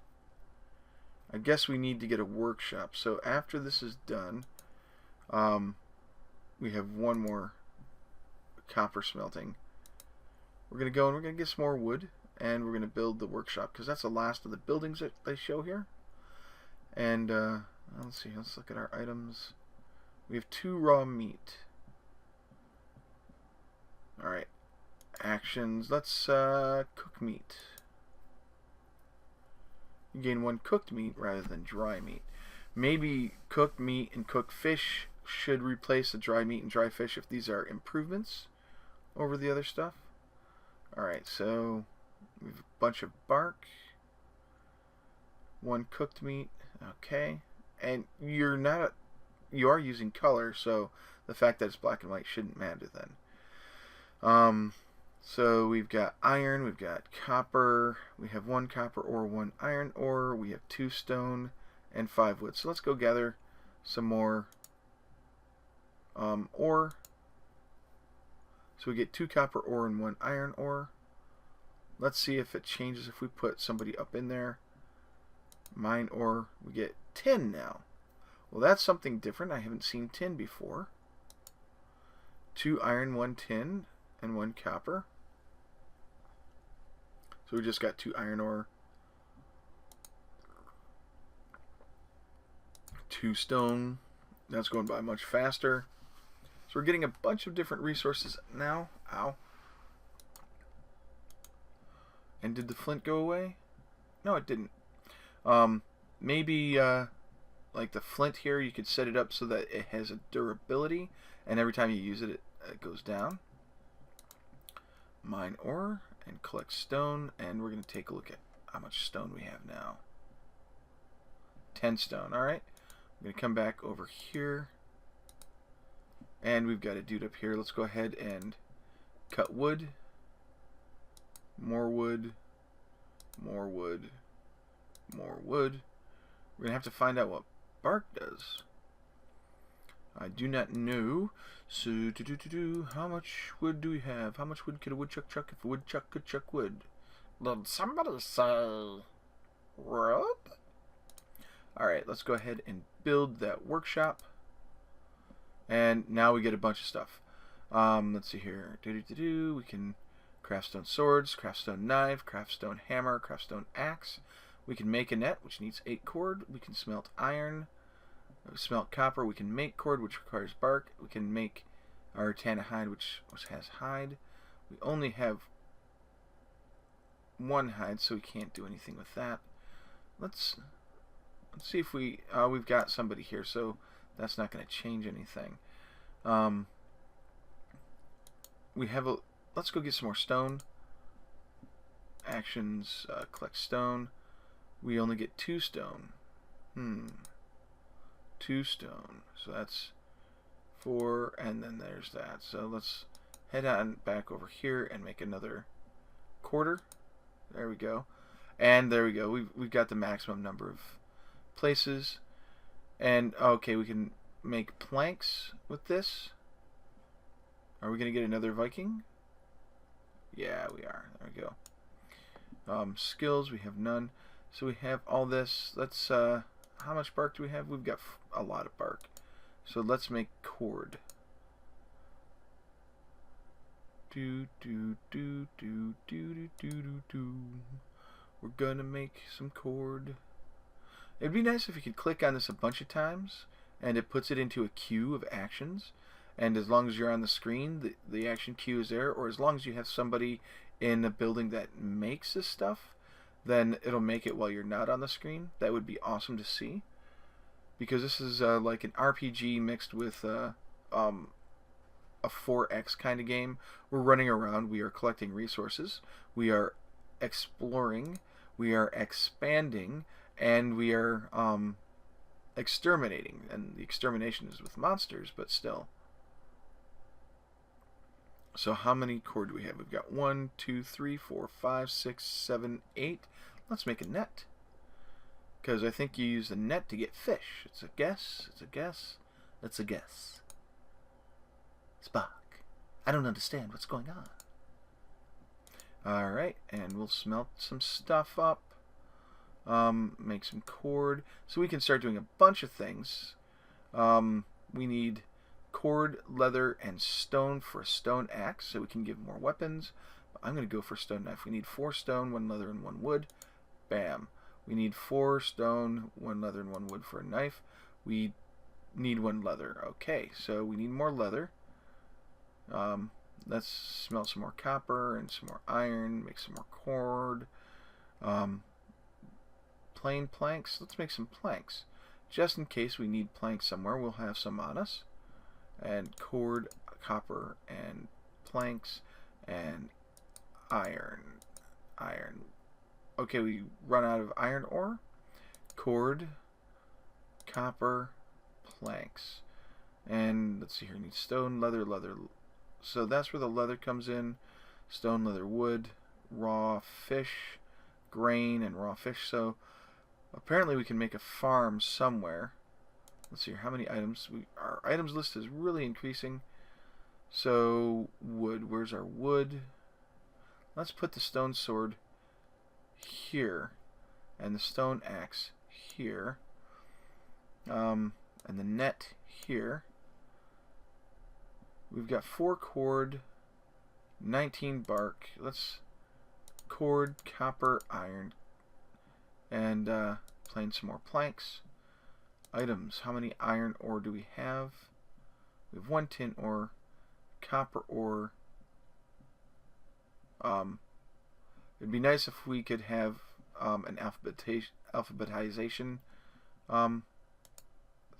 I guess we need to get a workshop, so after this is done, we have 1 more copper smelting. We're going to go and we're going to get some more wood, and we're going to build the workshop, because that's the last of the buildings that they show here. And let's see, let's look at our items. We have 2 raw meat. Alright, actions. Let's cook meat. You gain 1 cooked meat rather than dry meat. Maybe cooked meat and cooked fish should replace the dry meat and dry fish if these are improvements over the other stuff. Alright, so we have a bunch of bark. 1 cooked meat. Okay. And you are using color, so the fact that it's black and white shouldn't matter then. So we've got iron, we've got copper, we have 1 copper ore, 1 iron ore, we have 2 stone and 5 wood. So let's go gather some more ore. So we get 2 copper ore and 1 iron ore. Let's see if it changes if we put somebody up in there. Mine ore, we get tin now. Well, that's something different. I haven't seen tin before. 2 iron, 1 tin, and 1 copper. So we just got 2 iron ore, 2 stone. That's going by much faster. So we're getting a bunch of different resources now. Ow. And did the flint go away? No, it didn't. Maybe like the flint here, you could set it up so that it has a durability, and every time you use it, it goes down. Mine ore and collect stone, and we're going to take a look at how much stone we have now. 10 stone. Alright, I'm going to come back over here, and we've got a dude up here. Let's go ahead and cut wood. More wood. More wood. More wood. We're going to have to find out what bark does. I do not know. So, how much wood do we have? How much wood could a woodchuck chuck if a woodchuck could chuck wood? Did somebody say wood? Alright, let's go ahead and build that workshop. And now we get a bunch of stuff. Let's see here. We can craft stone swords, craft stone knife, craft stone hammer, craft stone axe. We can make a net, which needs 8 cord. We can smelt iron, smelt copper. We can make cord, which requires bark. We can make our tanna hide, which has hide. We only have 1 hide, so we can't do anything with that. Let's see if we've got somebody here, so that's not going to change anything. Let's go get some more stone. Actions, collect stone. We only get 2 stone. 2 stone. So that's 4, and then there's that. So let's head on back over here and make another quarter. There we go. And there we go. We've got the maximum number of places. And okay, we can make planks with this. Are we going to get another Viking? Yeah, we are. There we go. Skills, we have none. So we have all this. Let's, how much bark do we have? We've got a lot of bark. So let's make cord. We're gonna make some cord. It'd be nice if you could click on this a bunch of times and it puts it into a queue of actions. And as long as you're on the screen, the action queue is there, or as long as you have somebody in a building that makes this stuff, then it'll make it while you're not on the screen. That would be awesome to see, because this is like an RPG mixed with a 4X kind of game. We're running around, we are collecting resources, we are exploring, we are expanding, and we are exterminating. And the extermination is with monsters, but still. So how many cord do we have? We've got 1, 2, 3, 4, 5, 6, 7, 8. Let's make a net, because I think you use a net to get fish. It's a guess. It's a guess. It's a guess. Spock, I don't understand what's going on. Alright, and we'll smelt some stuff up. Make some cord. So we can start doing a bunch of things. We need cord, leather, and stone for a stone axe, so we can give more weapons. I'm going to go for stone knife. We need 4 stone, 1 leather, and 1 wood. Bam. We need 4 stone, 1 leather, and 1 wood for a knife. We need 1 leather. Okay, so we need more leather. Let's smelt some more copper and some more iron. Make some more cord. Plain planks. Let's make some planks. Just in case we need planks somewhere, we'll have some on us. And cord, copper, and planks, and iron. Okay, we run out of iron ore. Cord, copper, planks. And let's see here, we need stone, leather. So that's where the leather comes in. Stone, leather, wood, raw fish, grain, and raw fish. So apparently we can make a farm somewhere. Let's see here, how many items? Our items list is really increasing. So wood, where's our wood? Let's put the stone sword here and the stone axe here, and the net here. We've got 4 cord, 19 bark. Let's cord, copper, iron, and plain some more planks. Items, how many iron ore do we have? We have 1 tin ore, copper ore. It'd be nice if we could have an alphabetization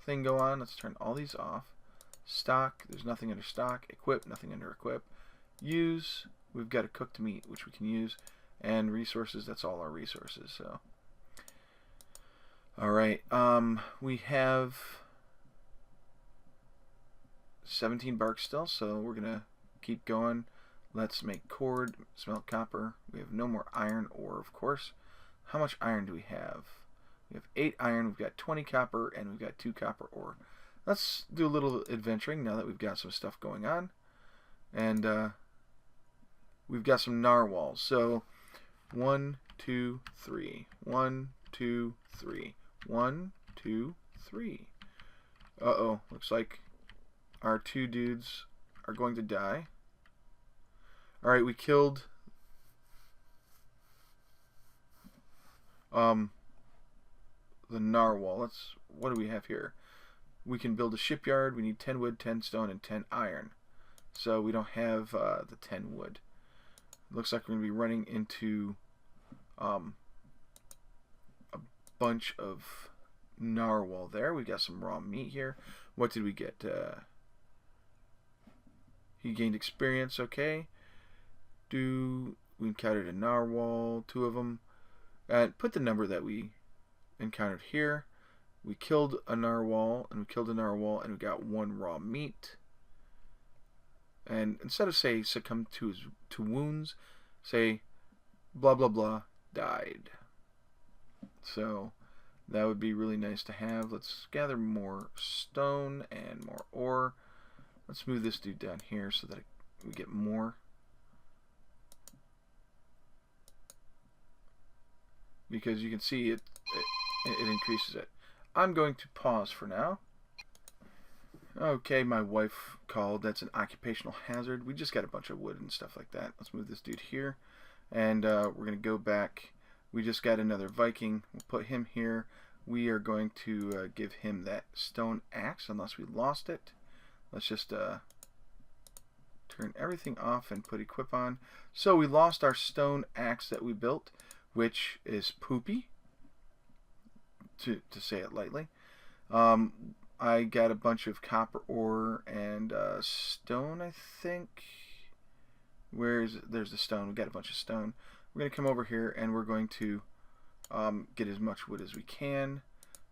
thing go on. Let's turn all these off. Stock, there's nothing under stock. Equip, nothing under equip. Use, we've got a cooked meat which we can use, and resources, that's all our resources. So alright, we have 17 bark still, so we're gonna keep going. Let's make cord, smelt copper. We have no more iron ore, of course. How much iron do we have? We have 8 iron, we've got 20 copper, and we've got 2 copper ore. Let's do a little adventuring now that we've got some stuff going on. And we've got some narwhals. So 1, 2, 3. 1, 2, 3. 1, 2, 3. Uh-oh, looks like our 2 dudes are going to die. Alright, we killed the narwhal. What do we have here? We can build a shipyard. We need 10 wood, 10 stone, and 10 iron. So we don't have the 10 wood. Looks like we're going to be running into a bunch of narwhal there. We got some raw meat here. What did we get? He gained experience. Okay. We encountered a narwhal, 2 of them. Put the number that we encountered here. We killed a narwhal, and we killed a narwhal, and we got 1 raw meat. And instead of say succumb to wounds, say blah blah blah died. So that would be really nice to have. Let's gather more stone and more ore. Let's move this dude down here so that we get more. Because you can see it increases it. I'm going to pause for now. Okay, my wife called. That's an occupational hazard. We just got a bunch of wood and stuff like that. Let's move this dude here. And we're going to go back. We just got another Viking. We'll put him here. We are going to give him that stone axe unless we lost it. Let's just turn everything off and put equip on. So we lost our stone axe that we built, which is poopy, to say it lightly. I got a bunch of copper ore and stone, I think. There's the stone. We got a bunch of stone. We're going to come over here and we're going to get as much wood as we can.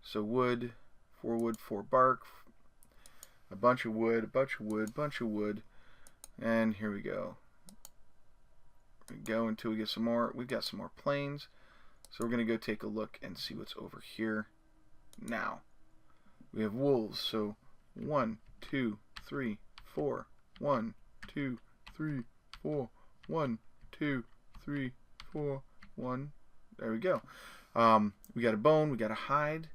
So wood, 4 bark, a bunch of wood, a bunch of wood, bunch of wood, and here we go. We go until we get some more. We've got some more plains, so we're going to go take a look and see what's over here now. We have wolves, so 1, 2, 3, 4, 1, 2, 3, 4. 1, 2, 3, 4. 1. There we go. We got a bone. We got a hide.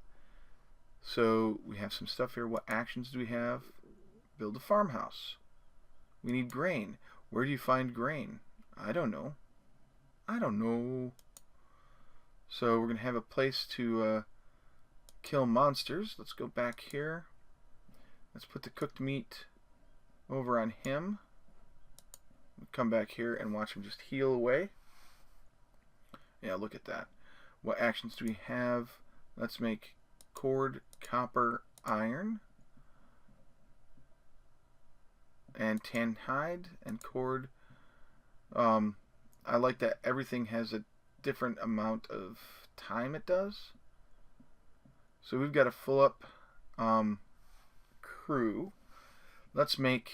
So we have some stuff here. What actions do we have? Build a farmhouse. We need grain. Where do you find grain? I don't know. I don't know. So we're going to have a place to kill monsters. Let's go back here. Let's put the cooked meat over on him. Come back here and watch him just heal away. Yeah, look at that. What actions do we have? Let's make cord, copper, iron, and tan hide and cord. I like that everything has a different amount of time it does. So we've got a full up crew. Let's make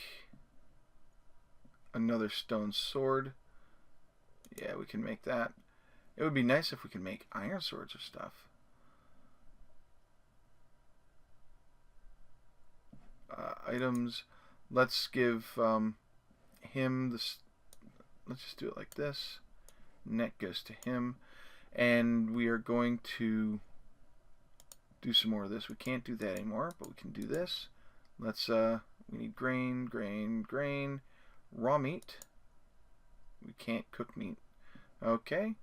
another stone sword. Yeah, we can make that. It would be nice if we could make iron swords or stuff. Items. Let's give him this. Let's just do it like this. Neck goes to him, and we are going to do some more of this. We can't do that anymore, but we can do this. Let's. We need grain, grain, grain. Raw meat. We can't cook meat. Okay.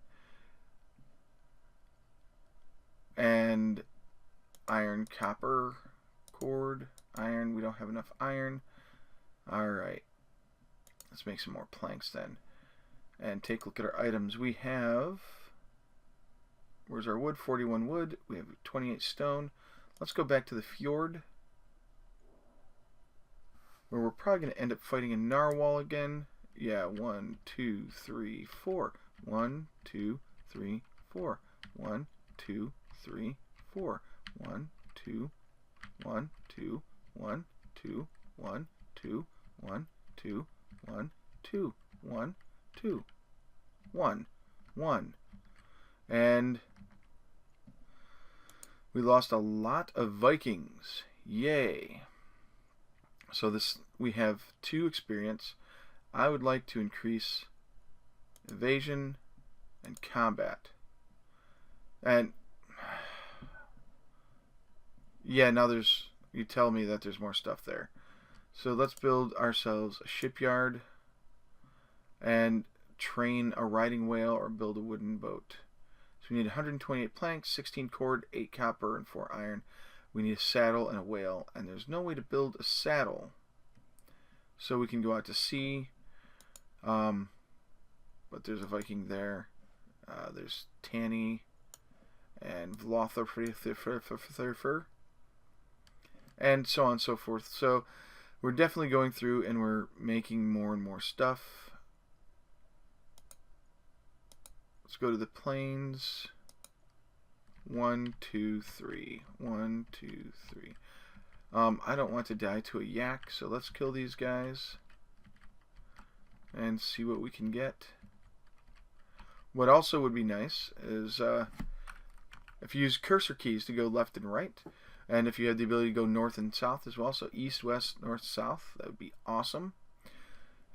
And iron, copper, cord, iron. We don't have enough iron. Alright. Let's make some more planks then. And take a look at our items. We have... Where's our wood? 41 wood. We have 28 stone. Let's go back to the fjord, where we're probably going to end up fighting a narwhal again. Yeah, 1, 2, 3, 4. 1, 2, 3, 4. 1, 2, 3, 4. 1, 2, 1, 2, 1, 2, 1, 2, 1, 2, 1, 2, 1, 2, 1, 1. And we lost a lot of Vikings. Yay. So this, we have 2 experience. I would like to increase evasion and combat. And yeah, now there's, you tell me that there's more stuff there. So let's build ourselves a shipyard and train a riding whale or build a wooden boat. So we need 128 planks, 16 cord, 8 copper, and 4 iron. We need a saddle and a whale, and there's no way to build a saddle. So we can go out to sea, but there's a Viking there. There's Tanny and Vlother, and so on and so forth. So we're definitely going through and we're making more and more stuff. Let's go to the plains. 1, 2, 3. 1, 2, 3. I don't want to die to a yak, so let's kill these guys and see what we can get. What also would be nice is if you use cursor keys to go left and right, and if you had the ability to go north and south as well, so east, west, north, south, that would be awesome.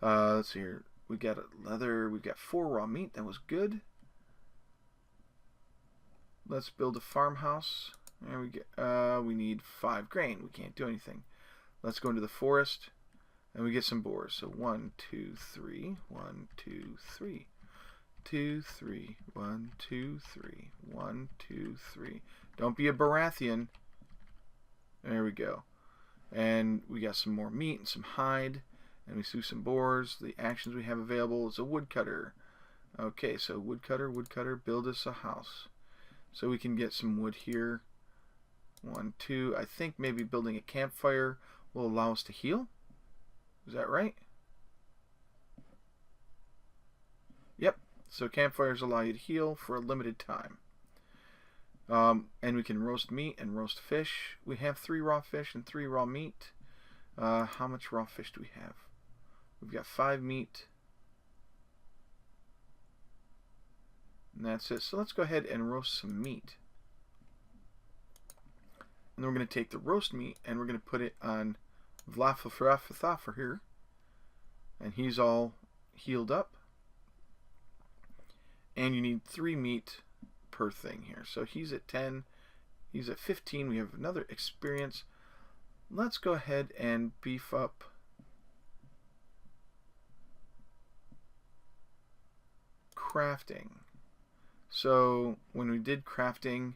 Let's see here. We got leather. We've got 4 raw meat. That was good. Let's build a farmhouse. There we go. We need 5 grain. We can't do anything. Let's go into the forest and we get some boars. So 1, 2, 3. 1, 2, 3. 2, 3. 1, 2, 3. 1, 2, 3. Don't be a Baratheon. There we go. And we got some more meat and some hide. And we slew some boars. The actions we have available is a woodcutter. Okay, so woodcutter, build us a house. So we can get some wood here. 1, 2. I think maybe building a campfire will allow us to heal. Is that right? Yep. So campfires allow you to heal for a limited time. And we can roast meat and roast fish. We have 3 raw fish and 3 raw meat. How much raw fish do we have? We've got 5 meat. And that's it. So let's go ahead and roast some meat. And then we're going to take the roast meat and we're going to put it on Vlafafrafathafer here. And he's all healed up. And you need 3 meat per thing here. So he's at 10. He's at 15. We have another experience. Let's go ahead and beef up crafting. So when we did crafting,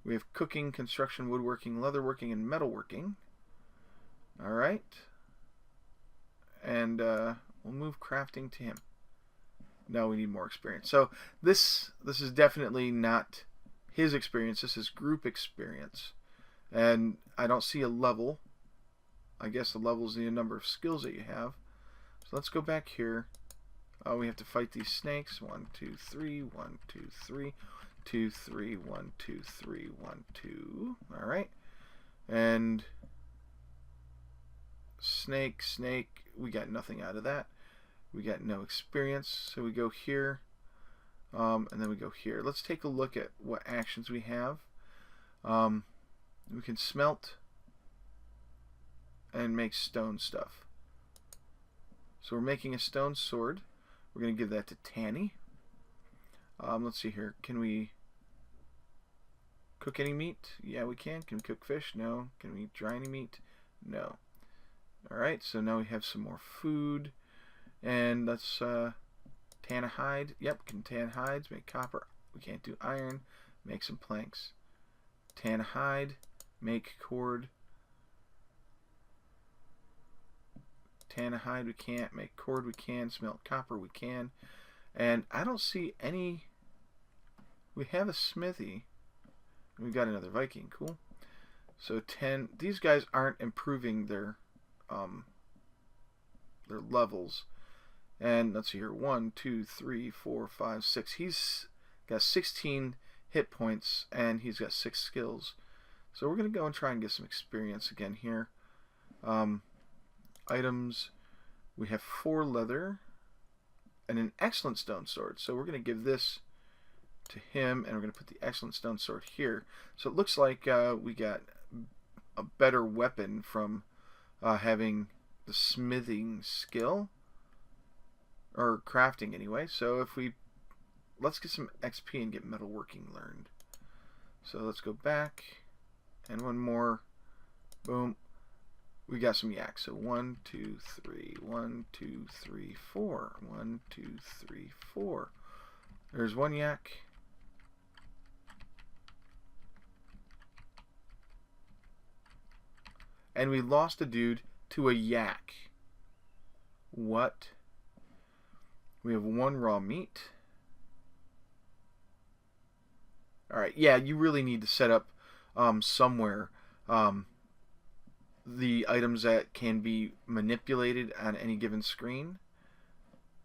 we have cooking, construction, woodworking, leatherworking, and metalworking. Alright. And we'll move crafting to him. Now we need more experience. So this is definitely not his experience. This is group experience. And I don't see a level. I guess the level is the number of skills that you have. So let's go back here. We have to fight these snakes. 1, 2, 3. 1, 2, 3. 2, 3. 1, 2, 3. 1, 2. Alright. And snake. We got nothing out of that. We got no experience. So we go here. And then we go here. Let's take a look at what actions we have. We can smelt and make stone stuff. So we're making a stone sword. We're going to give that to Tanny. Let's see here. Can we cook any meat? Yeah, we can. Can we cook fish? No. Can we dry any meat? No. Alright, so now we have some more food. And let's tan a hide. Yep, we can tan hides, make copper. We can't do iron. Make some planks. Tan a hide, make cord. Tan a hide we can't, make cord we can, smelt copper we can. And I don't see any. We have a smithy. We got another Viking, cool. So 10. These guys aren't improving their levels. And let's see here. 1, 2, 3, 4, 5, 6. He's got 16 hit points and he's got 6 skills. So we're gonna go and try and get some experience again here. Items. We have 4 leather and an excellent stone sword. So we're gonna give this to him, and we're gonna put the excellent stone sword here. So it looks like we got a better weapon from having the smithing skill, or crafting anyway. So if we let's get some XP and get metalworking learned. So let's go back and one more. Boom. We got some yak. So 1, 2, 3. 1, 2, 3, 4. 1, 2, 3, 4. There's one yak. And we lost a dude to a yak. What? We have 1 raw meat. Alright, yeah, you really need to set up somewhere the items that can be manipulated on any given screen.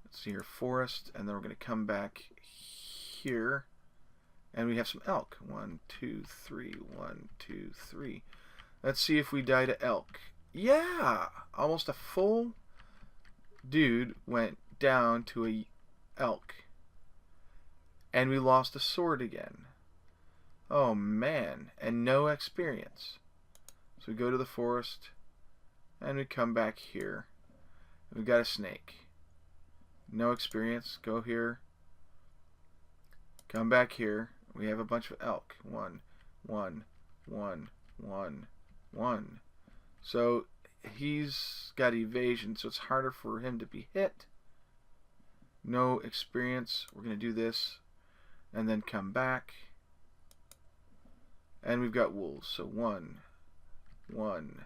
Let's see here, forest, and then we're going to come back here, and we have some elk. 1, 2, 3, 1, 2, 3. Let's see if we die to elk. Yeah, almost a full dude went down to a elk, and we lost a sword again. Oh man, and no experience. So we go to the forest, and we come back here. We've got a snake. No experience. Go here. Come back here. We have a bunch of elk. 1, 1, 1, 1, 1. So he's got evasion, so it's harder for him to be hit. No experience. We're going to do this, and then come back. And we've got wolves. So 1, 1.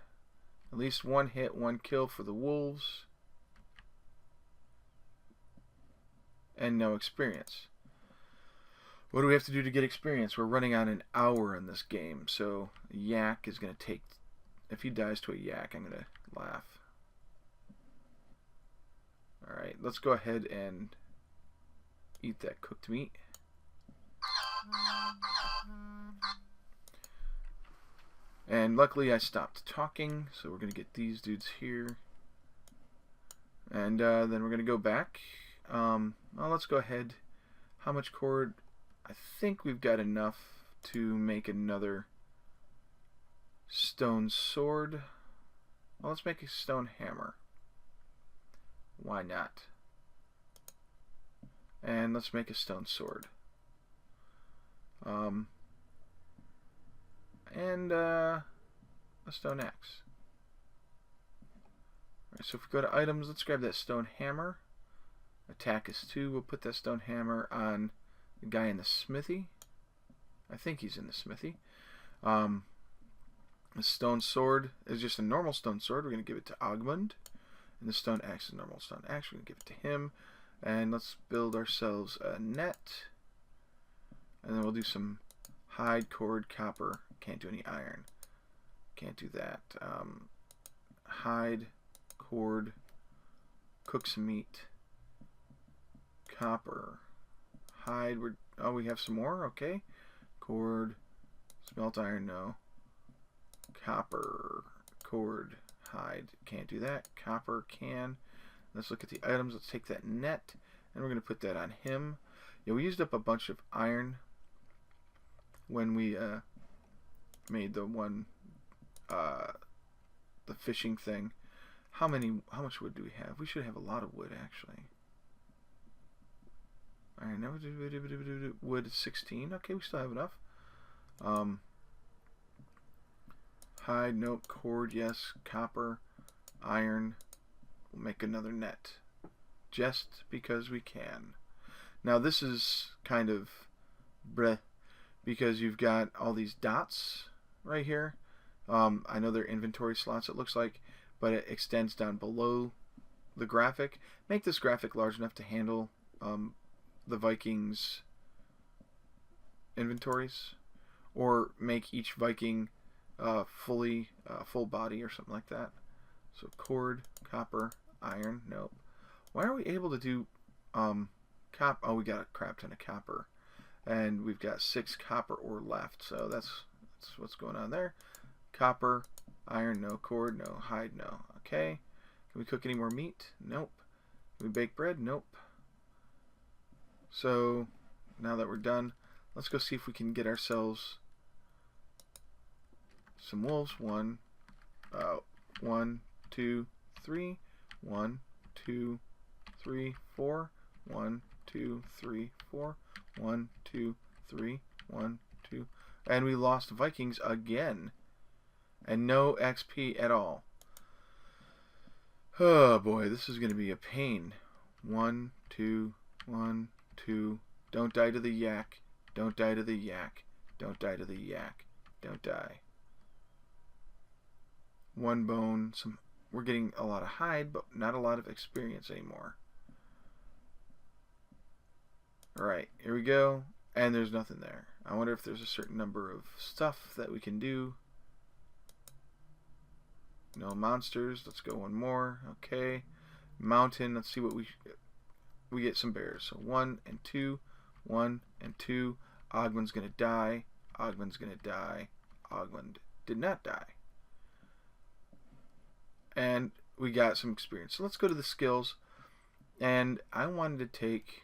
At least 1 hit, 1 kill for the wolves. And no experience. What do we have to do to get experience? We're running on an hour in this game. So yak is going to take... If he dies to a yak, I'm going to laugh. Alright, let's go ahead and eat that cooked meat. And luckily I stopped talking, so we're going to get these dudes here. And then we're going to go back. Well, let's go ahead. How much cord? I think we've got enough to make another stone sword. Well, let's make a stone hammer. Why not? And let's make a stone sword. And a stone axe. Alright, so if we go to items, let's grab that stone hammer. Attack is 2. We'll put that stone hammer on the guy in the smithy. I think he's in the smithy. The stone sword is just a normal stone sword. We're going to give it to Ogmund. And the stone axe is a normal stone axe. We're going to give it to him. And let's build ourselves a net. And then we'll do some hide, cord, copper. Can't do any iron. Can't do that. Hide, cord, cook some meat. Copper. Hide. Oh, we have some more? Okay. Cord. Smelt iron, no. Copper. Cord. Hide. Can't do that. Copper, can. Let's look at the items. Let's take that net, and we're going to put that on him. Yeah, we used up a bunch of iron when we made the one, the fishing thing. How much wood do we have? We should have a lot of wood, actually. Alright, now wood 16. Okay, we still have enough. Hide, nope. Cord, yes. Copper, iron. We'll make another net. Just because we can. Now this is kind of bleh, because you've got all these dots right here. I know they're inventory slots, it looks like, but it extends down below the graphic. Make this graphic large enough to handle the Vikings' inventories, or make each Viking full body or something like that. So cord, copper, iron, nope. Why are we able to do oh, we got a crap ton of copper, and we've got 6 copper ore left, so that's what's going on there. Copper, iron, no. Cord, no. Hide, no. Okay. Can we cook any more meat? Nope. Can we bake bread? Nope. So now that we're done, let's go see if we can get ourselves some wolves. 1, 2, 3. 1, 2, 3, 4. 1, 2, 3, 4. 1, 2, 3. 1, 2. And we lost Vikings again. And no XP at all. Oh boy, this is going to be a pain. 1, 2, 1, 2. Don't die to the yak. Don't die to the yak. Don't die to the yak. Don't die. 1 bone. We're getting a lot of hide, but not a lot of experience anymore. Alright, here we go. And there's nothing there. I wonder if there's a certain number of stuff that we can do. No monsters. Let's go 1 more. Okay. Mountain. Let's see what we get some bears. So 1 and 2. 1 and 2. Ogmund's going to die. Ogmund's going to die. Ogmund did not die. And we got some experience. So let's go to the skills. And I wanted to take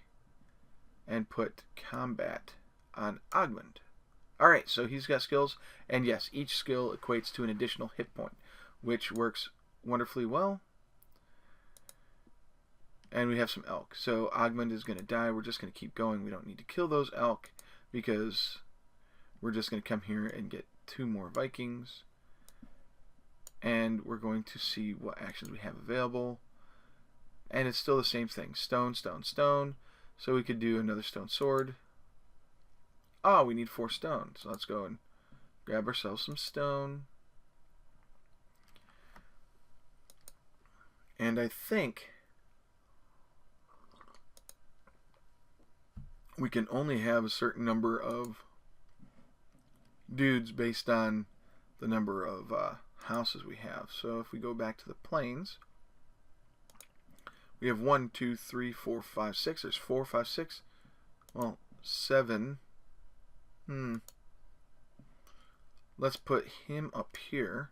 and put combat on Ogmund. Alright, so he's got skills. And yes, each skill equates to an additional hit point, which works wonderfully well. And we have some elk. So Ogmund is going to die. We're just going to keep going. We don't need to kill those elk because we're just going to come here and get 2 more Vikings. And we're going to see what actions we have available. And it's still the same thing. Stone, stone, stone. So we could do another stone sword. Oh, we need 4 stone. So let's go and grab ourselves some stone. And I think we can only have a certain number of dudes based on the number of houses we have. So if we go back to the plains, we have 1, 2, 3, 4, 5, 6. There's 4, 5, 6. Well, 7. Let's put him up here.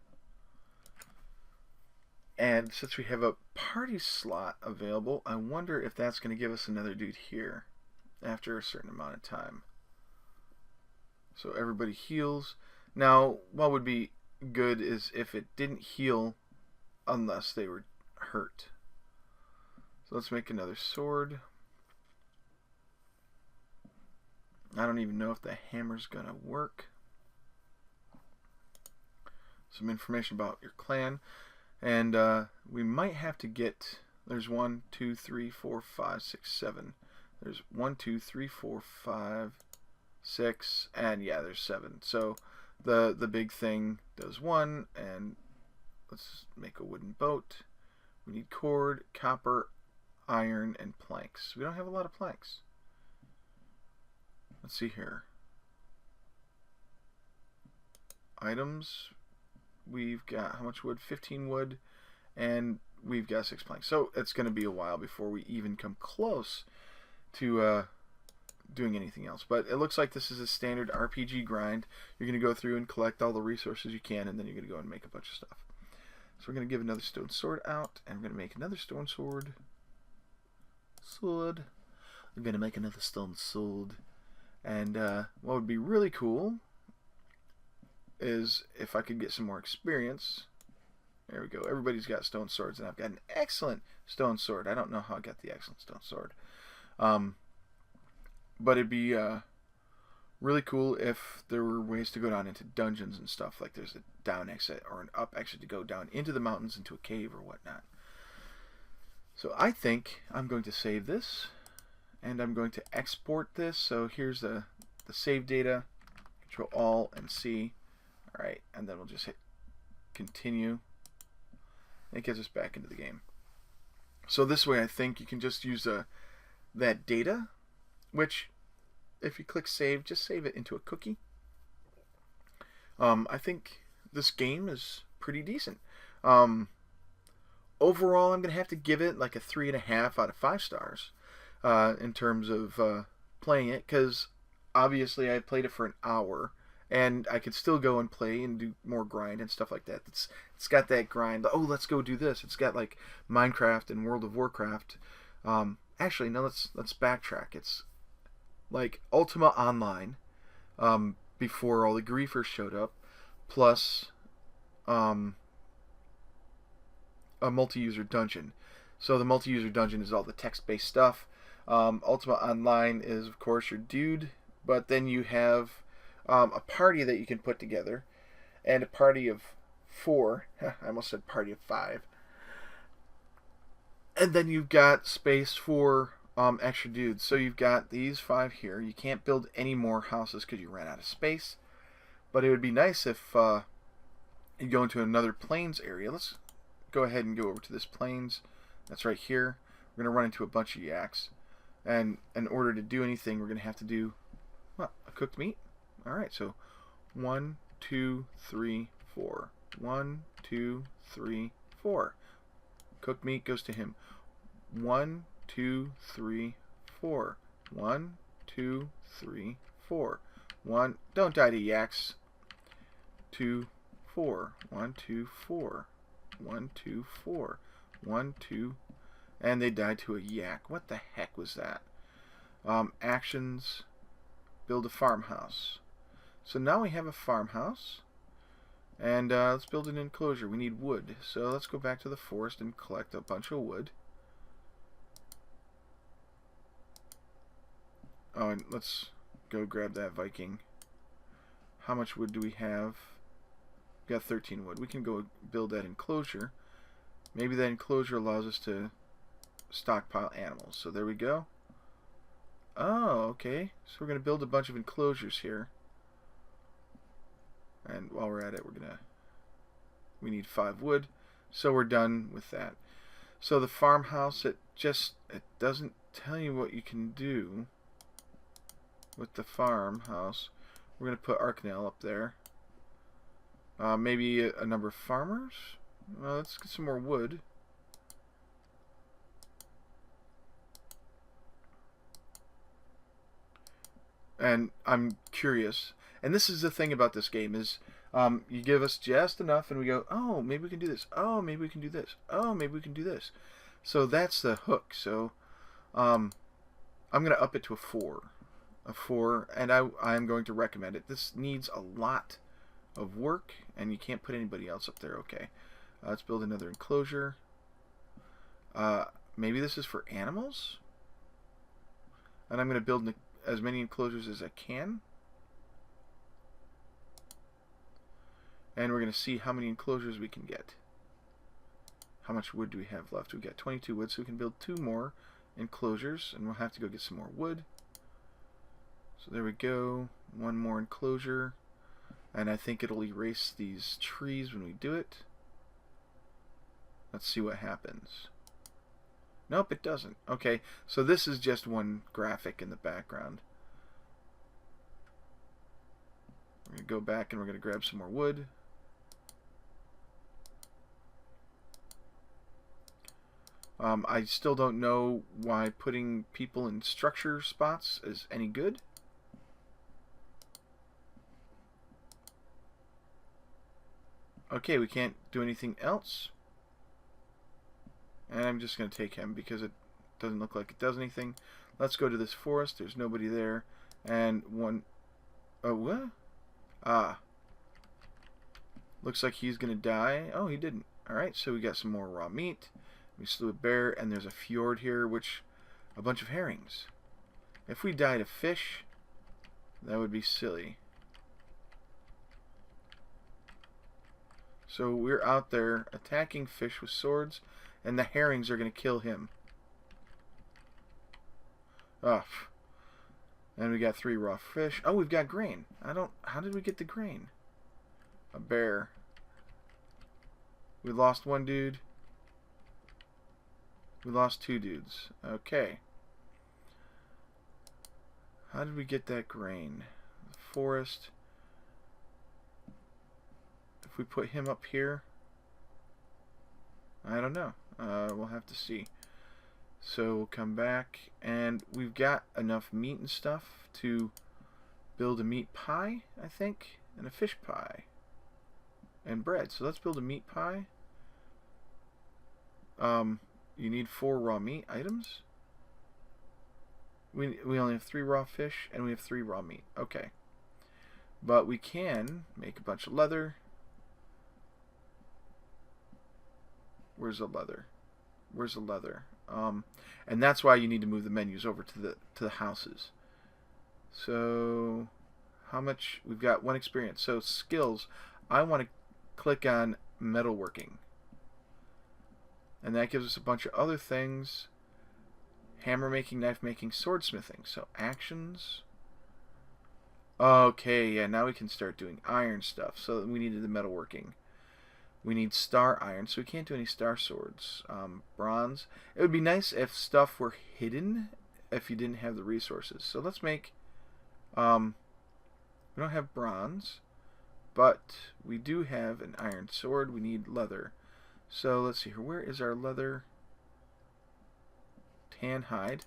And since we have a party slot available, I wonder if that's going to give us another dude here after a certain amount of time. So everybody heals. Now, what would be good is if it didn't heal unless they were hurt. So let's make another sword. I don't even know if the hammer's gonna work. Some information about your clan. And we might have to get, there's 1, 2, 3, 4, 5, 6, 7. There's 1, 2, 3, 4, 5, 6, and yeah, there's 7. So the big thing does 1, and let's make a wooden boat. We need cord, copper, iron, and planks. We don't have a lot of planks. Let's see here. Items. We've got how much wood? 15 wood, and we've got 6 planks. So it's going to be a while before we even come close to doing anything else. But it looks like this is a standard RPG grind. You're going to go through and collect all the resources you can, and then you're going to go and make a bunch of stuff. So we're going to give another stone sword out, and we're going to make another stone sword. We're going to make another stone sword. And what would be really cool is if I could get some more experience. There we go. Everybody's got stone swords, and I've got an excellent stone sword. I don't know how I got the excellent stone sword. But it'd be really cool if there were ways to go down into dungeons and stuff. Like there's a down exit or an up exit to go down into the mountains, into a cave or whatnot. So I think I'm going to save this, and I'm going to export this. So here's the save data. Control Alt and C. Alright, and then we'll just hit continue. It gets us back into the game. So this way I think you can just use that data, which if you click save, just save it into a cookie. I think this game is pretty decent. Overall, I'm going to have to give it like a 3.5 out of 5 stars in terms of playing it, because obviously I played it for an hour. And I could still go and play and do more grind and stuff like that. It's got that grind. Oh, let's go do this. It's got like Minecraft and World of Warcraft. Actually, no. Let's backtrack. It's like Ultima Online before all the griefers showed up, plus a multi-user dungeon. So the multi-user dungeon is all the text-based stuff. Ultima Online is, of course, your dude, but then you have a party that you can put together, and a party of 4. I almost said party of 5. And then you've got space for extra dudes. So you've got these 5 here. You can't build any more houses because you ran out of space. But it would be nice if you go into another plains area. Let's go ahead and go over to this plains. That's right here. We're going to run into a bunch of yaks. And in order to do anything, we're going to have to do, what, a cooked meat? Alright, so 1, 2, 3, 4. 1, 2, 3, 4. Cooked meat goes to him. 1, 2, 3, 4. 1, 2, 3, 4. 1. Don't die to yaks. 2, 4. 1, 2, 4. 1, 2, 4. 1, 2. And they died to a yak. What the heck was that? Actions. Build a farmhouse. So now we have a farmhouse, and let's build an enclosure. We need wood, so let's go back to the forest and collect a bunch of wood. Oh, and let's go grab that Viking. How much wood do we have? We got 13 wood. We can go build that enclosure. Maybe that enclosure allows us to stockpile animals. So there we go. Oh, okay. So we're going to build a bunch of enclosures here. And while we're at it, we need 5 wood. So we're done with that. So the farmhouse, it doesn't tell you what you can do with the farmhouse. We're going to put Arcanel up there. Maybe a number of farmers? Well, let's get some more wood. And I'm curious. And this is the thing about this game is you give us just enough and we go, oh, maybe we can do this. Oh, maybe we can do this. Oh, maybe we can do this. So that's the hook. So I'm going to up it to a 4. A 4, and I'm going to recommend it. This needs a lot of work, and you can't put anybody else up there. Okay. Let's build another enclosure. maybe this is for animals? And I'm going to build as many enclosures as I can. And we're going to see how many enclosures we can get. How much wood do we have left? We've got 22 wood, so we can build 2 more enclosures, and we'll have to go get some more wood. So there we go. 1 more enclosure. And I think it'll erase these trees when we do it. Let's see what happens. Nope, it doesn't. Okay, so this is just one graphic in the background. We're going to go back and we're going to grab some more wood. I still don't know why putting people in structure spots is any good. Okay, we can't do anything else. And I'm just going to take him because it doesn't look like it does anything. Let's go to this forest. There's nobody there. And one... Oh, what? Ah. Looks like he's going to die. Oh, he didn't. Alright, so we got some more raw meat. We slew a bear, and there's a fjord here, which... a bunch of herrings. If we died of fish, that would be silly. So we're out there attacking fish with swords, and the herrings are going to kill him. Oh. And we got 3 raw fish. Oh, we've got grain. How did we get the grain? A bear. We lost 1 dude. We lost 2 dudes. Okay. How did we get that grain? The forest. If we put him up here, I don't know. We'll have to see. So we'll come back, and we've got enough meat and stuff to build a meat pie, I think, and a fish pie, and bread. So let's build a meat pie. You need 4 raw meat items. We only have 3 raw fish, and we have 3 raw meat. Okay. But we can make a bunch of leather. Where's the leather? Where's the leather? And that's why you need to move the menus over to the houses. So how much? We've got 1 experience. So skills. I want to click on metalworking. And that gives us a bunch of other things. Hammer making, knife making, swordsmithing. So actions. Okay, yeah, now we can start doing iron stuff. So we needed the metalworking. We need star iron, so we can't do any star swords. Bronze. It would be nice if stuff were hidden if you didn't have the resources. So let's make... we don't have bronze, but we do have an iron sword. We need leather. So let's see here. Where is our leather? Tan hide.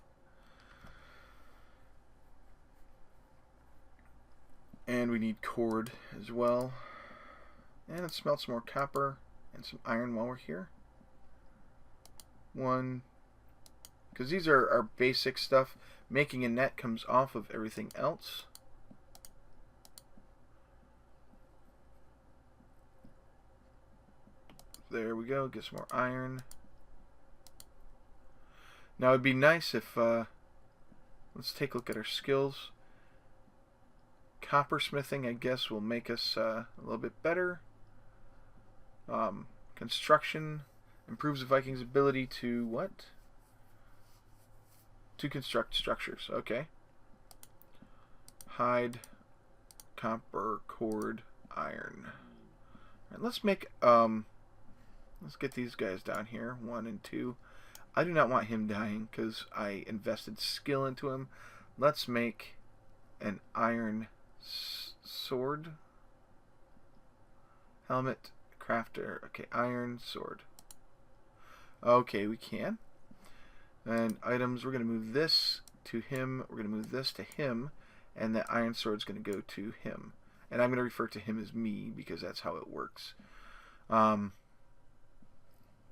And we need cord as well. And let's smelt some more copper and some iron while we're here. 1. Because these are our basic stuff. Making a net comes off of everything else. There we go. Get some more iron. Now it'd be nice if... let's take a look at our skills. Coppersmithing, I guess, will make us a little bit better. Construction improves the Vikings' ability to what? To construct structures. Okay. Hide, copper, cord, iron. All right, let's make let's get these guys down here. 1 and 2. I do not want him dying because I invested skill into him. Let's make an iron sword. Helmet. Crafter. Okay, iron sword. Okay, we can. And items, we're going to move this to him. We're going to move this to him. And that iron sword's going to go to him. And I'm going to refer to him as me because that's how it works.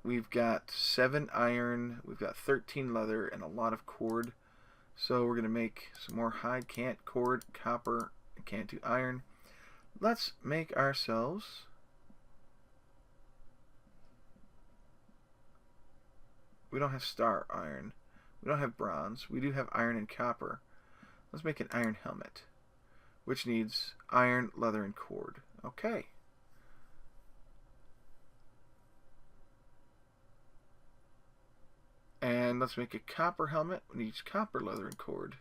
We've got 7 iron. We've got 13 leather and a lot of cord. So we're going to make some more hide. Can't cord, copper, can't do iron. Let's make ourselves We don't have star iron. We don't have bronze. We do have iron and copper. Let's make an iron helmet, which needs iron, leather, and cord. Okay. And let's make a copper helmet. We need copper, leather, and cord.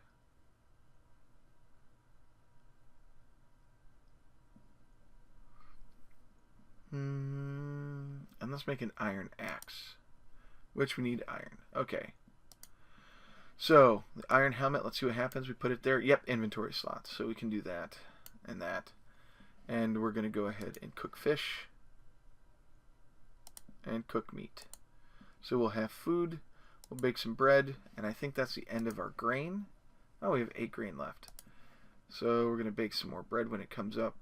And let's make an iron axe, which we need iron. Okay. So, the iron helmet, let's see what happens. We put it there. Yep, inventory slots. So we can do that and that. And we're going to go ahead and cook fish and cook meat. So we'll have food. We'll bake some bread. And I think that's the end of our grain. Oh, we have 8 grain left. So we're going to bake some more bread when it comes up.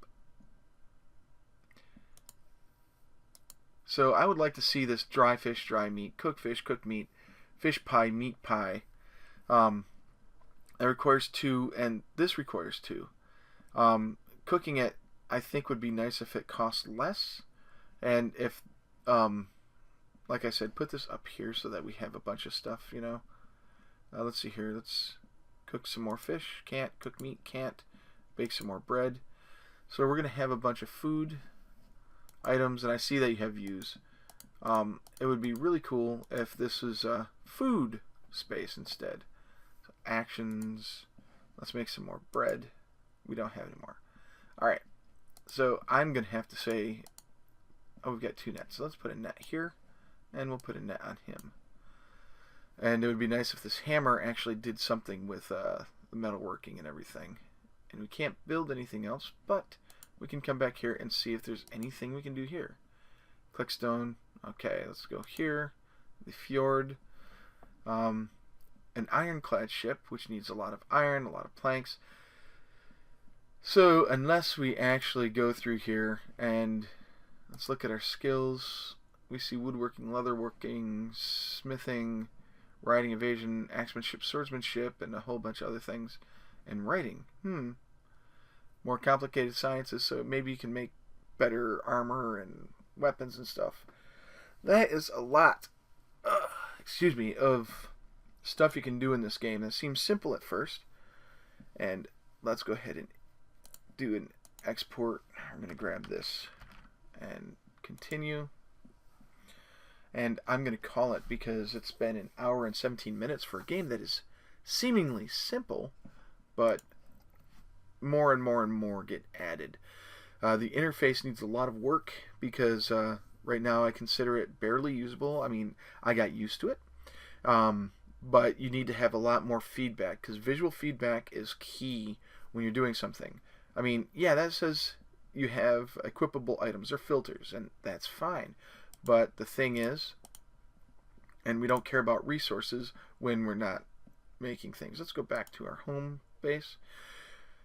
So I would like to see this dry fish, dry meat, cook fish, cook meat, fish pie, meat pie. That requires 2, and this requires 2. Cooking it, I think, would be nice if it costs less. And if, like I said, put this up here so that we have a bunch of stuff, you know. Let's see here. Let's cook some more fish. Can't. Cook meat. Can't. Bake some more bread. So we're going to have a bunch of food items, and I see that you have views. It would be really cool if this was food space instead. So actions. Let's make some more bread. We don't have any more. Alright. So I'm going to have to say, oh, we've got 2 nets. So let's put a net here, and we'll put a net on him. And it would be nice if this hammer actually did something with the metalworking and everything. And we can't build anything else, but we can come back here and see if there's anything we can do here. Clickstone. Okay, let's go here. The fjord. An ironclad ship, which needs a lot of iron, a lot of planks. So unless we actually go through here and let's look at our skills. We see woodworking, leatherworking, smithing, riding, evasion, axemanship, swordsmanship, and a whole bunch of other things. And writing. More complicated sciences, so maybe you can make better armor and weapons and stuff. That is a lot, of stuff you can do in this game. That seems simple at first. And let's go ahead and do an export. I'm going to grab this and continue. And I'm going to call it because it's been an hour and 17 minutes for a game that is seemingly simple, but more and more and more get added. The interface needs a lot of work because right now I consider it barely usable. I mean, I got used to it, but you need to have a lot more feedback because visual feedback is key when you're doing something. I mean, yeah, that says you have equipable items or filters, and that's fine. But the thing is, and we don't care about resources when we're not making things. Let's go back to our home base.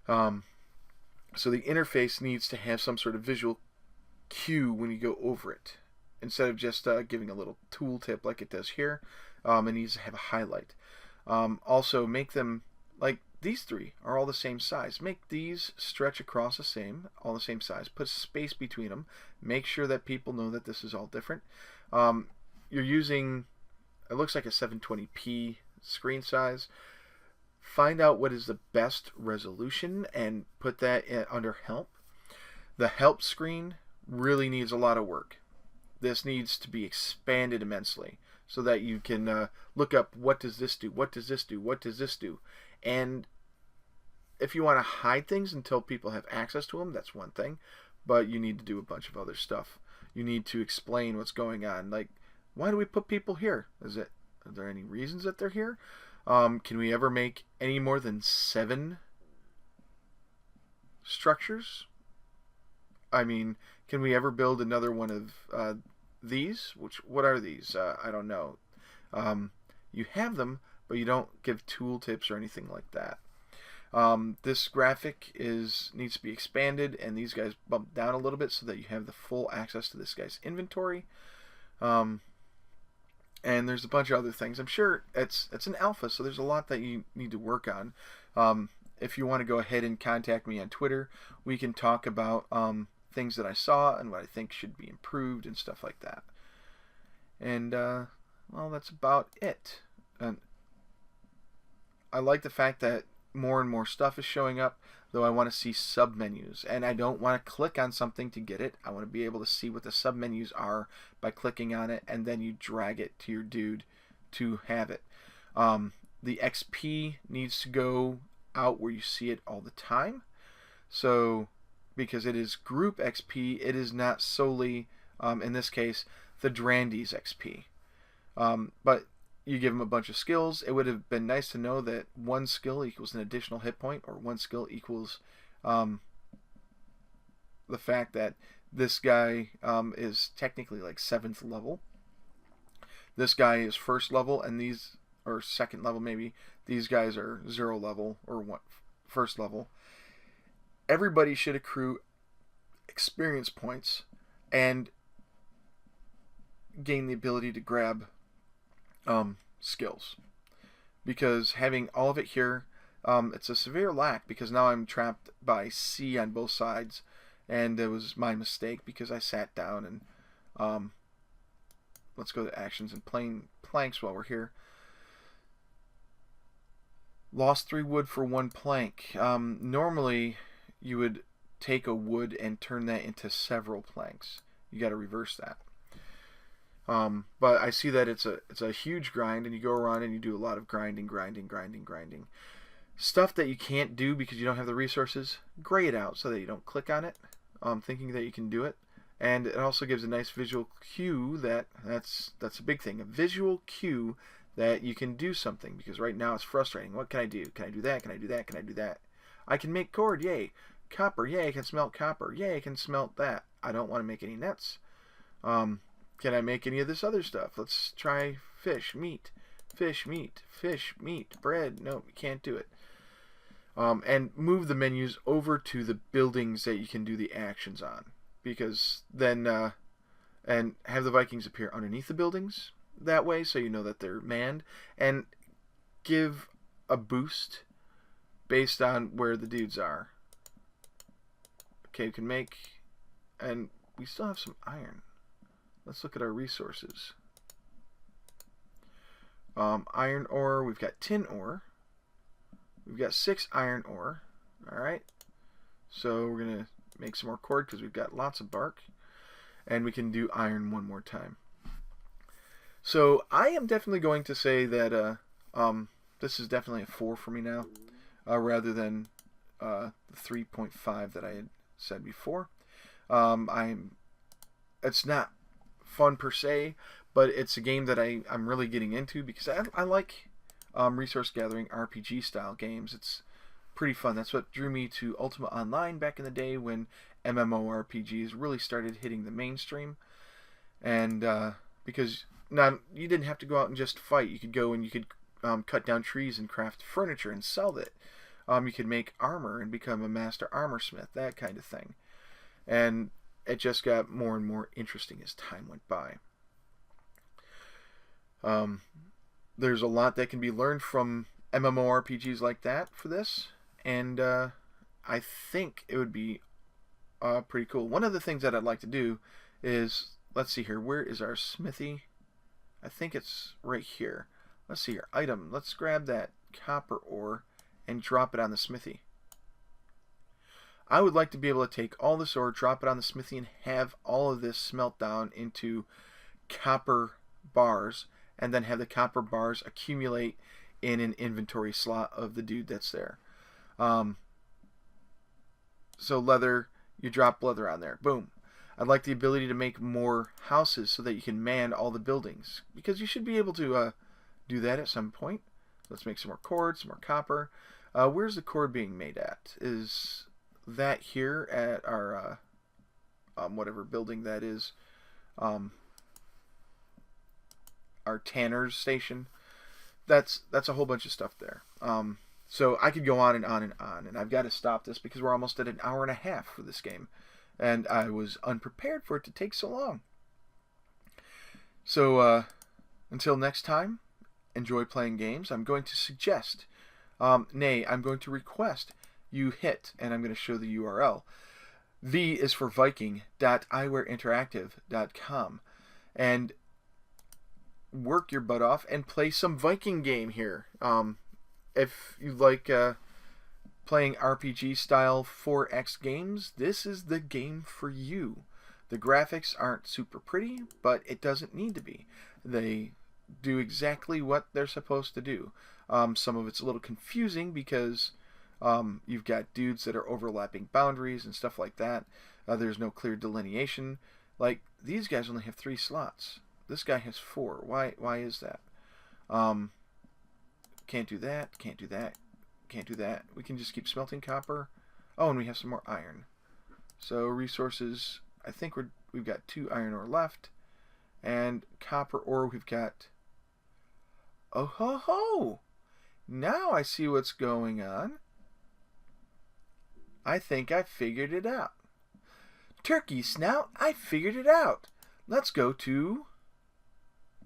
So the interface needs to have some sort of visual cue when you go over it. Instead of just giving a little tooltip like it does here, it needs to have a highlight. Also, make them, like these 3 are all the same size. Make these stretch across all the same size. Put space between them. Make sure that people know that this is all different. You're using, it looks like a 720p screen size. Find out what is the best resolution and put that under help. The help screen really needs a lot of work. This needs to be expanded immensely so that you can look up what does this do, what does this do, what does this do. And if you want to hide things until people have access to them, that's one thing. But you need to do a bunch of other stuff. You need to explain what's going on. Like, why do we put people here? Are there any reasons that they're here? Can we ever make any more than 7 structures? I mean, can we ever build another one of these? What are these? I don't know. You have them, but you don't give tool tips or anything like that. This graphic needs to be expanded, and these guys bumped down a little bit so that you have the full access to this guy's inventory. And there's a bunch of other things. I'm sure it's an alpha, so there's a lot that you need to work on. If you want to go ahead and contact me on Twitter, we can talk about things that I saw and what I think should be improved and stuff like that. And well, that's about it. And I like the fact that more and more stuff is showing up, though I want to see submenus. And I don't want to click on something to get it. I want to be able to see what the submenus are by clicking on it, and then you drag it to your dude to have it. The XP needs to go out where you see it all the time. So, because it is group XP, it is not solely, in this case, the Drandy's XP. But you give them a bunch of skills. It would have been nice to know that one skill equals an additional hit point, or one skill equals the fact that this guy is technically like 7th level. This guy is 1st level, and these, or 2nd level maybe, these guys are 0 level, or 1st level. Everybody should accrue experience points and gain the ability to grab skills, because having all of it here, it's a severe lack, because now I'm trapped by C on both sides, and it was my mistake because I sat down and let's go to actions and playing planks while we're here. Lost 3 wood for 1 plank. Normally you would take a wood and turn that into several planks. You got to reverse that. But I see that it's a huge grind, and you go around and you do a lot of grinding. Stuff that you can't do because you don't have the resources, gray it out so that you don't click on it, thinking that you can do it. And it also gives a nice visual cue that's a big thing, a visual cue that you can do something, because right now it's frustrating. What can I do? Can I do that? Can I do that? Can I do that? I can make cord, yay. Copper, yay, I can smelt copper, yay, I can smelt that. I don't want to make any nets. Can I make any of this other stuff? Let's try fish, meat, bread. No, you can't do it. And move the menus over to the buildings that you can do the actions on, because then and have the Vikings appear underneath the buildings that way, so you know that they're manned, and give a boost based on where the dudes are. Okay, we can make, and we still have some iron. Let's look at our resources. Iron ore, we've got tin ore. We've got 6 iron ore. Alright. So we're going to make some more cord because we've got lots of bark. And we can do iron one more time. So I am definitely going to say that this is definitely a 4 for me now, rather than the 3.5 that I had said before. It's not fun per se, but it's a game that I'm really getting into, because I like resource gathering RPG style games. It's pretty fun. That's what drew me to Ultima Online back in the day, when MMORPGs really started hitting the mainstream. And because now you didn't have to go out and just fight. You could go and you could cut down trees and craft furniture and sell it. You could make armor and become a master armor smith, that kind of thing. And it just got more and more interesting as time went by. There's a lot that can be learned from MMORPGs like that for this, and I think it would be pretty cool. One of the things that I'd like to do is, let's see here, where is our smithy? I think it's right here. Let's see here, item. Let's grab that copper ore and drop it on the smithy. I would like to be able to take all this ore, drop it on the smithy, and have all of this smelt down into copper bars, and then have the copper bars accumulate in an inventory slot of the dude that's there. So leather, you drop leather on there. Boom. I'd like the ability to make more houses so that you can man all the buildings, because you should be able to do that at some point. Let's make some more cord, some more copper. Where's the cord being made at? Is that here at our whatever building that is, our tanner's station? That's a whole bunch of stuff there. So I could go on and on and on, and I've got to stop this because we're almost at an hour and a half for this game, and I was unprepared for it to take so long. So until next time, enjoy playing games. I'm going to suggest, I'm going to request you hit, and I'm going to show the URL. V is for Viking.iwareinteractive.com, and work your butt off and play some Viking game here. If you like playing RPG style 4X games, this is the game for you. The graphics aren't super pretty, but it doesn't need to be. They do exactly what they're supposed to do. Some of it's a little confusing because you've got dudes that are overlapping boundaries and stuff like that. There's no clear delineation. Like, these guys only have 3 slots. This guy has 4. Why is that? Can't do that, can't do that, can't do that. We can just keep smelting copper. Oh, and we have some more iron. So resources, I think we've got 2 iron ore left. And copper ore we've got... Oh ho ho! Now I see what's going on. I think I figured it out. Turkey snout, I figured it out. Let's go to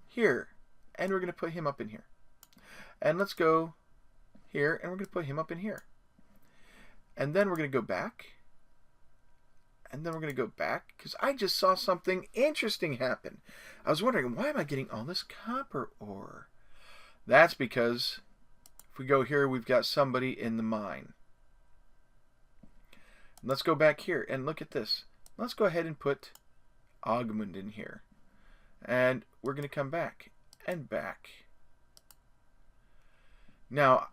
here. And we're going to put him up in here. And let's go here, and we're going to put him up in here. And then we're going to go back. And then we're going to go back, because I just saw something interesting happen. I was wondering, why am I getting all this copper ore? That's because if we go here, we've got somebody in the mine. Let's go back here, and look at this. Let's go ahead and put Ogmund in here. And we're going to come back and back. Now,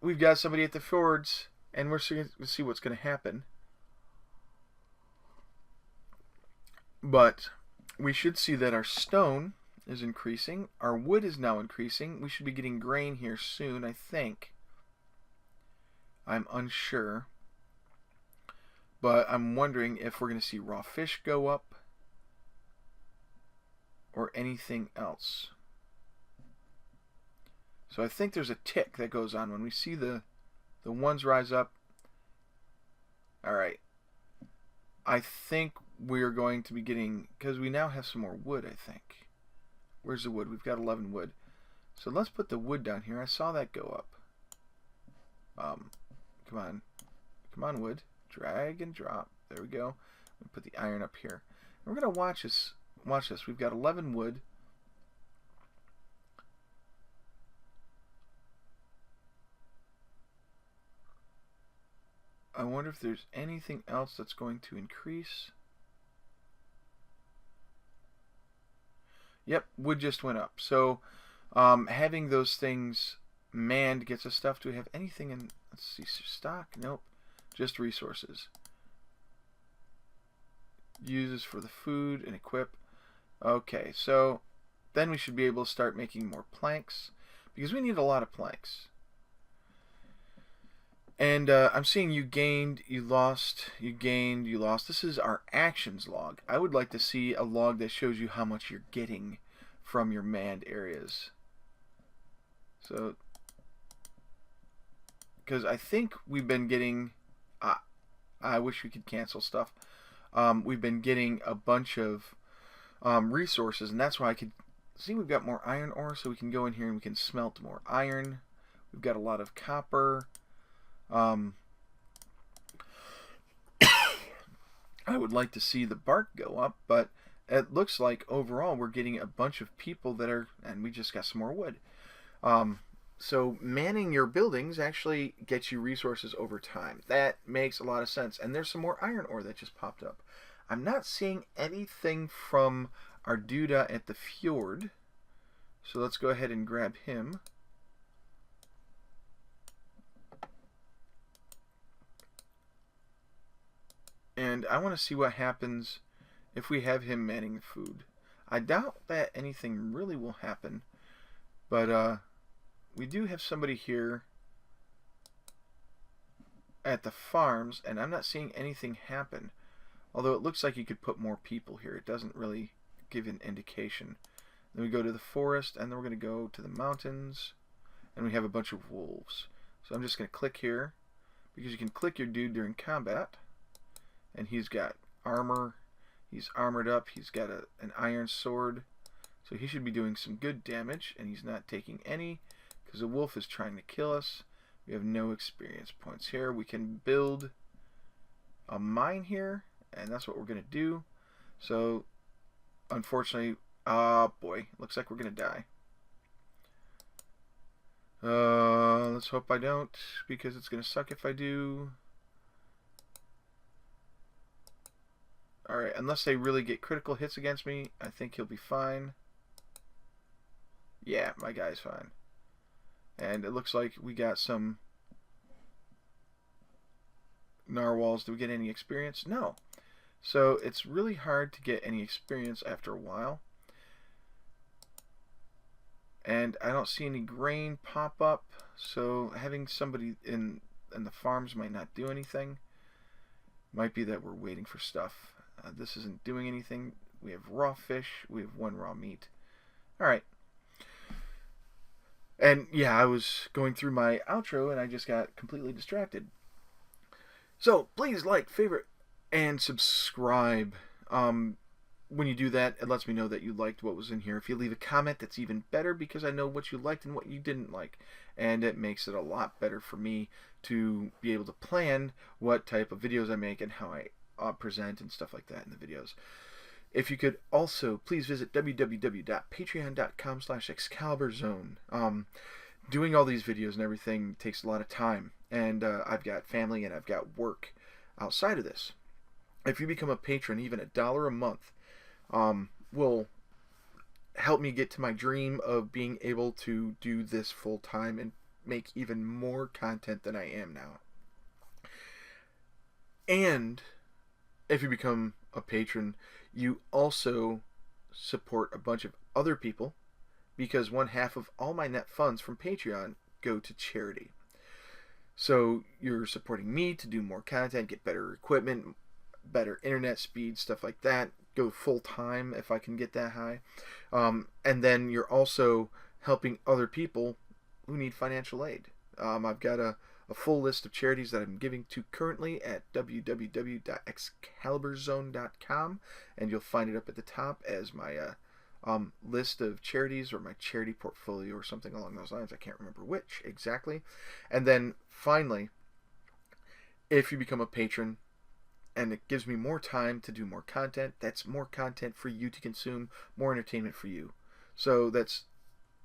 we've got somebody at the fords, and we're going to see what's going to happen. But we should see that our stone is increasing. Our wood is now increasing. We should be getting grain here soon, I think. I'm unsure. But I'm wondering if we're going to see raw fish go up or anything else. So I think there's a tick that goes on when we see the ones rise up. Alright. I think we're going to be getting, because we now have some more wood, I think. Where's the wood? We've got 11 wood. So let's put the wood down here. I saw that go up. Come on. Come on, wood. Drag and drop. There we go. Put the iron up here. And we're going to watch this. Watch this. We've got 11 wood. I wonder if there's anything else that's going to increase. Yep, wood just went up. So having those things manned gets us stuff. Do we have anything in, let's see, stock? Nope. Just resources. Uses for the food and equip. Okay, so then we should be able to start making more planks, because we need a lot of planks. And I'm seeing you gained, you lost, you gained, you lost. This is our actions log. I would like to see a log that shows you how much you're getting from your manned areas. So, because I think we've been getting, I wish we could cancel stuff. We've been getting a bunch of resources, and that's why I could see we've got more iron ore, so we can go in here and we can smelt more iron. We've got a lot of copper. I would like to see the bark go up, but it looks like overall we're getting a bunch of people that are, and we just got some more wood. So manning your buildings actually gets you resources over time. That makes a lot of sense. And there's some more iron ore that just popped up. I'm not seeing anything from our dude at the fjord. So let's go ahead and grab him. And I want to see what happens if we have him manning the food. I doubt that anything really will happen. But we do have somebody here at the farms, and I'm not seeing anything happen. Although it looks like you could put more people here. It doesn't really give an indication. Then we go to the forest, and then we're going to go to the mountains, and we have a bunch of wolves. So I'm just going to click here, because you can click your dude during combat. And he's got armor. He's armored up. He's got an iron sword. So he should be doing some good damage. And he's not taking any, because the wolf is trying to kill us. We have no experience points here. We can build a mine here. And that's what we're going to do. So, unfortunately, Boy. Looks like we're gonna die. Let's hope I don't, because it's gonna suck if I do. Alright, unless they really get critical hits against me, I think he'll be fine. Yeah, my guy's fine. And it looks like we got some narwhals. Do we get any experience? No. So it's really hard to get any experience after a while. And I don't see any grain pop up, so having somebody in the farms might not do anything. Might be that we're waiting for stuff. This isn't doing anything. We have raw fish. We have 1 raw meat. Alright. And yeah, I was going through my outro and I just got completely distracted. So please like, favorite, and subscribe. When you do that, it lets me know that you liked what was in here. If you leave a comment, that's even better, because I know what you liked and what you didn't like. And it makes it a lot better for me to be able to plan what type of videos I make and how I present and stuff like that in the videos. If you could also please visit www.patreon.com/ExcaliburZone. Doing all these videos and everything takes a lot of time, and I've got family and I've got work outside of this. If you become a patron, even $1 a month will help me get to my dream of being able to do this full time and make even more content than I am now. And if you become a patron, you also support a bunch of other people, because 1/2 of all my net funds from Patreon go to charity. So you're supporting me to do more content, get better equipment, better internet speed, stuff like that, go full time if I can get that high. And then you're also helping other people who need financial aid. I've got a full list of charities that I'm giving to currently at www.excaliburzone.com, and you'll find it up at the top as my list of charities, or my charity portfolio, or something along those lines. I can't remember which exactly. And then finally, if you become a patron, and it gives me more time to do more content, that's more content for you to consume, more entertainment for you. So that's,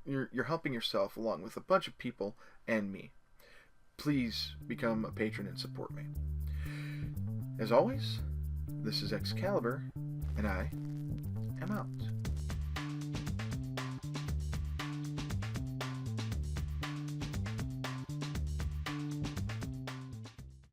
you're helping yourself along with a bunch of people and me. Please become a patron and support me. As always, this is Excalibur, and I am out.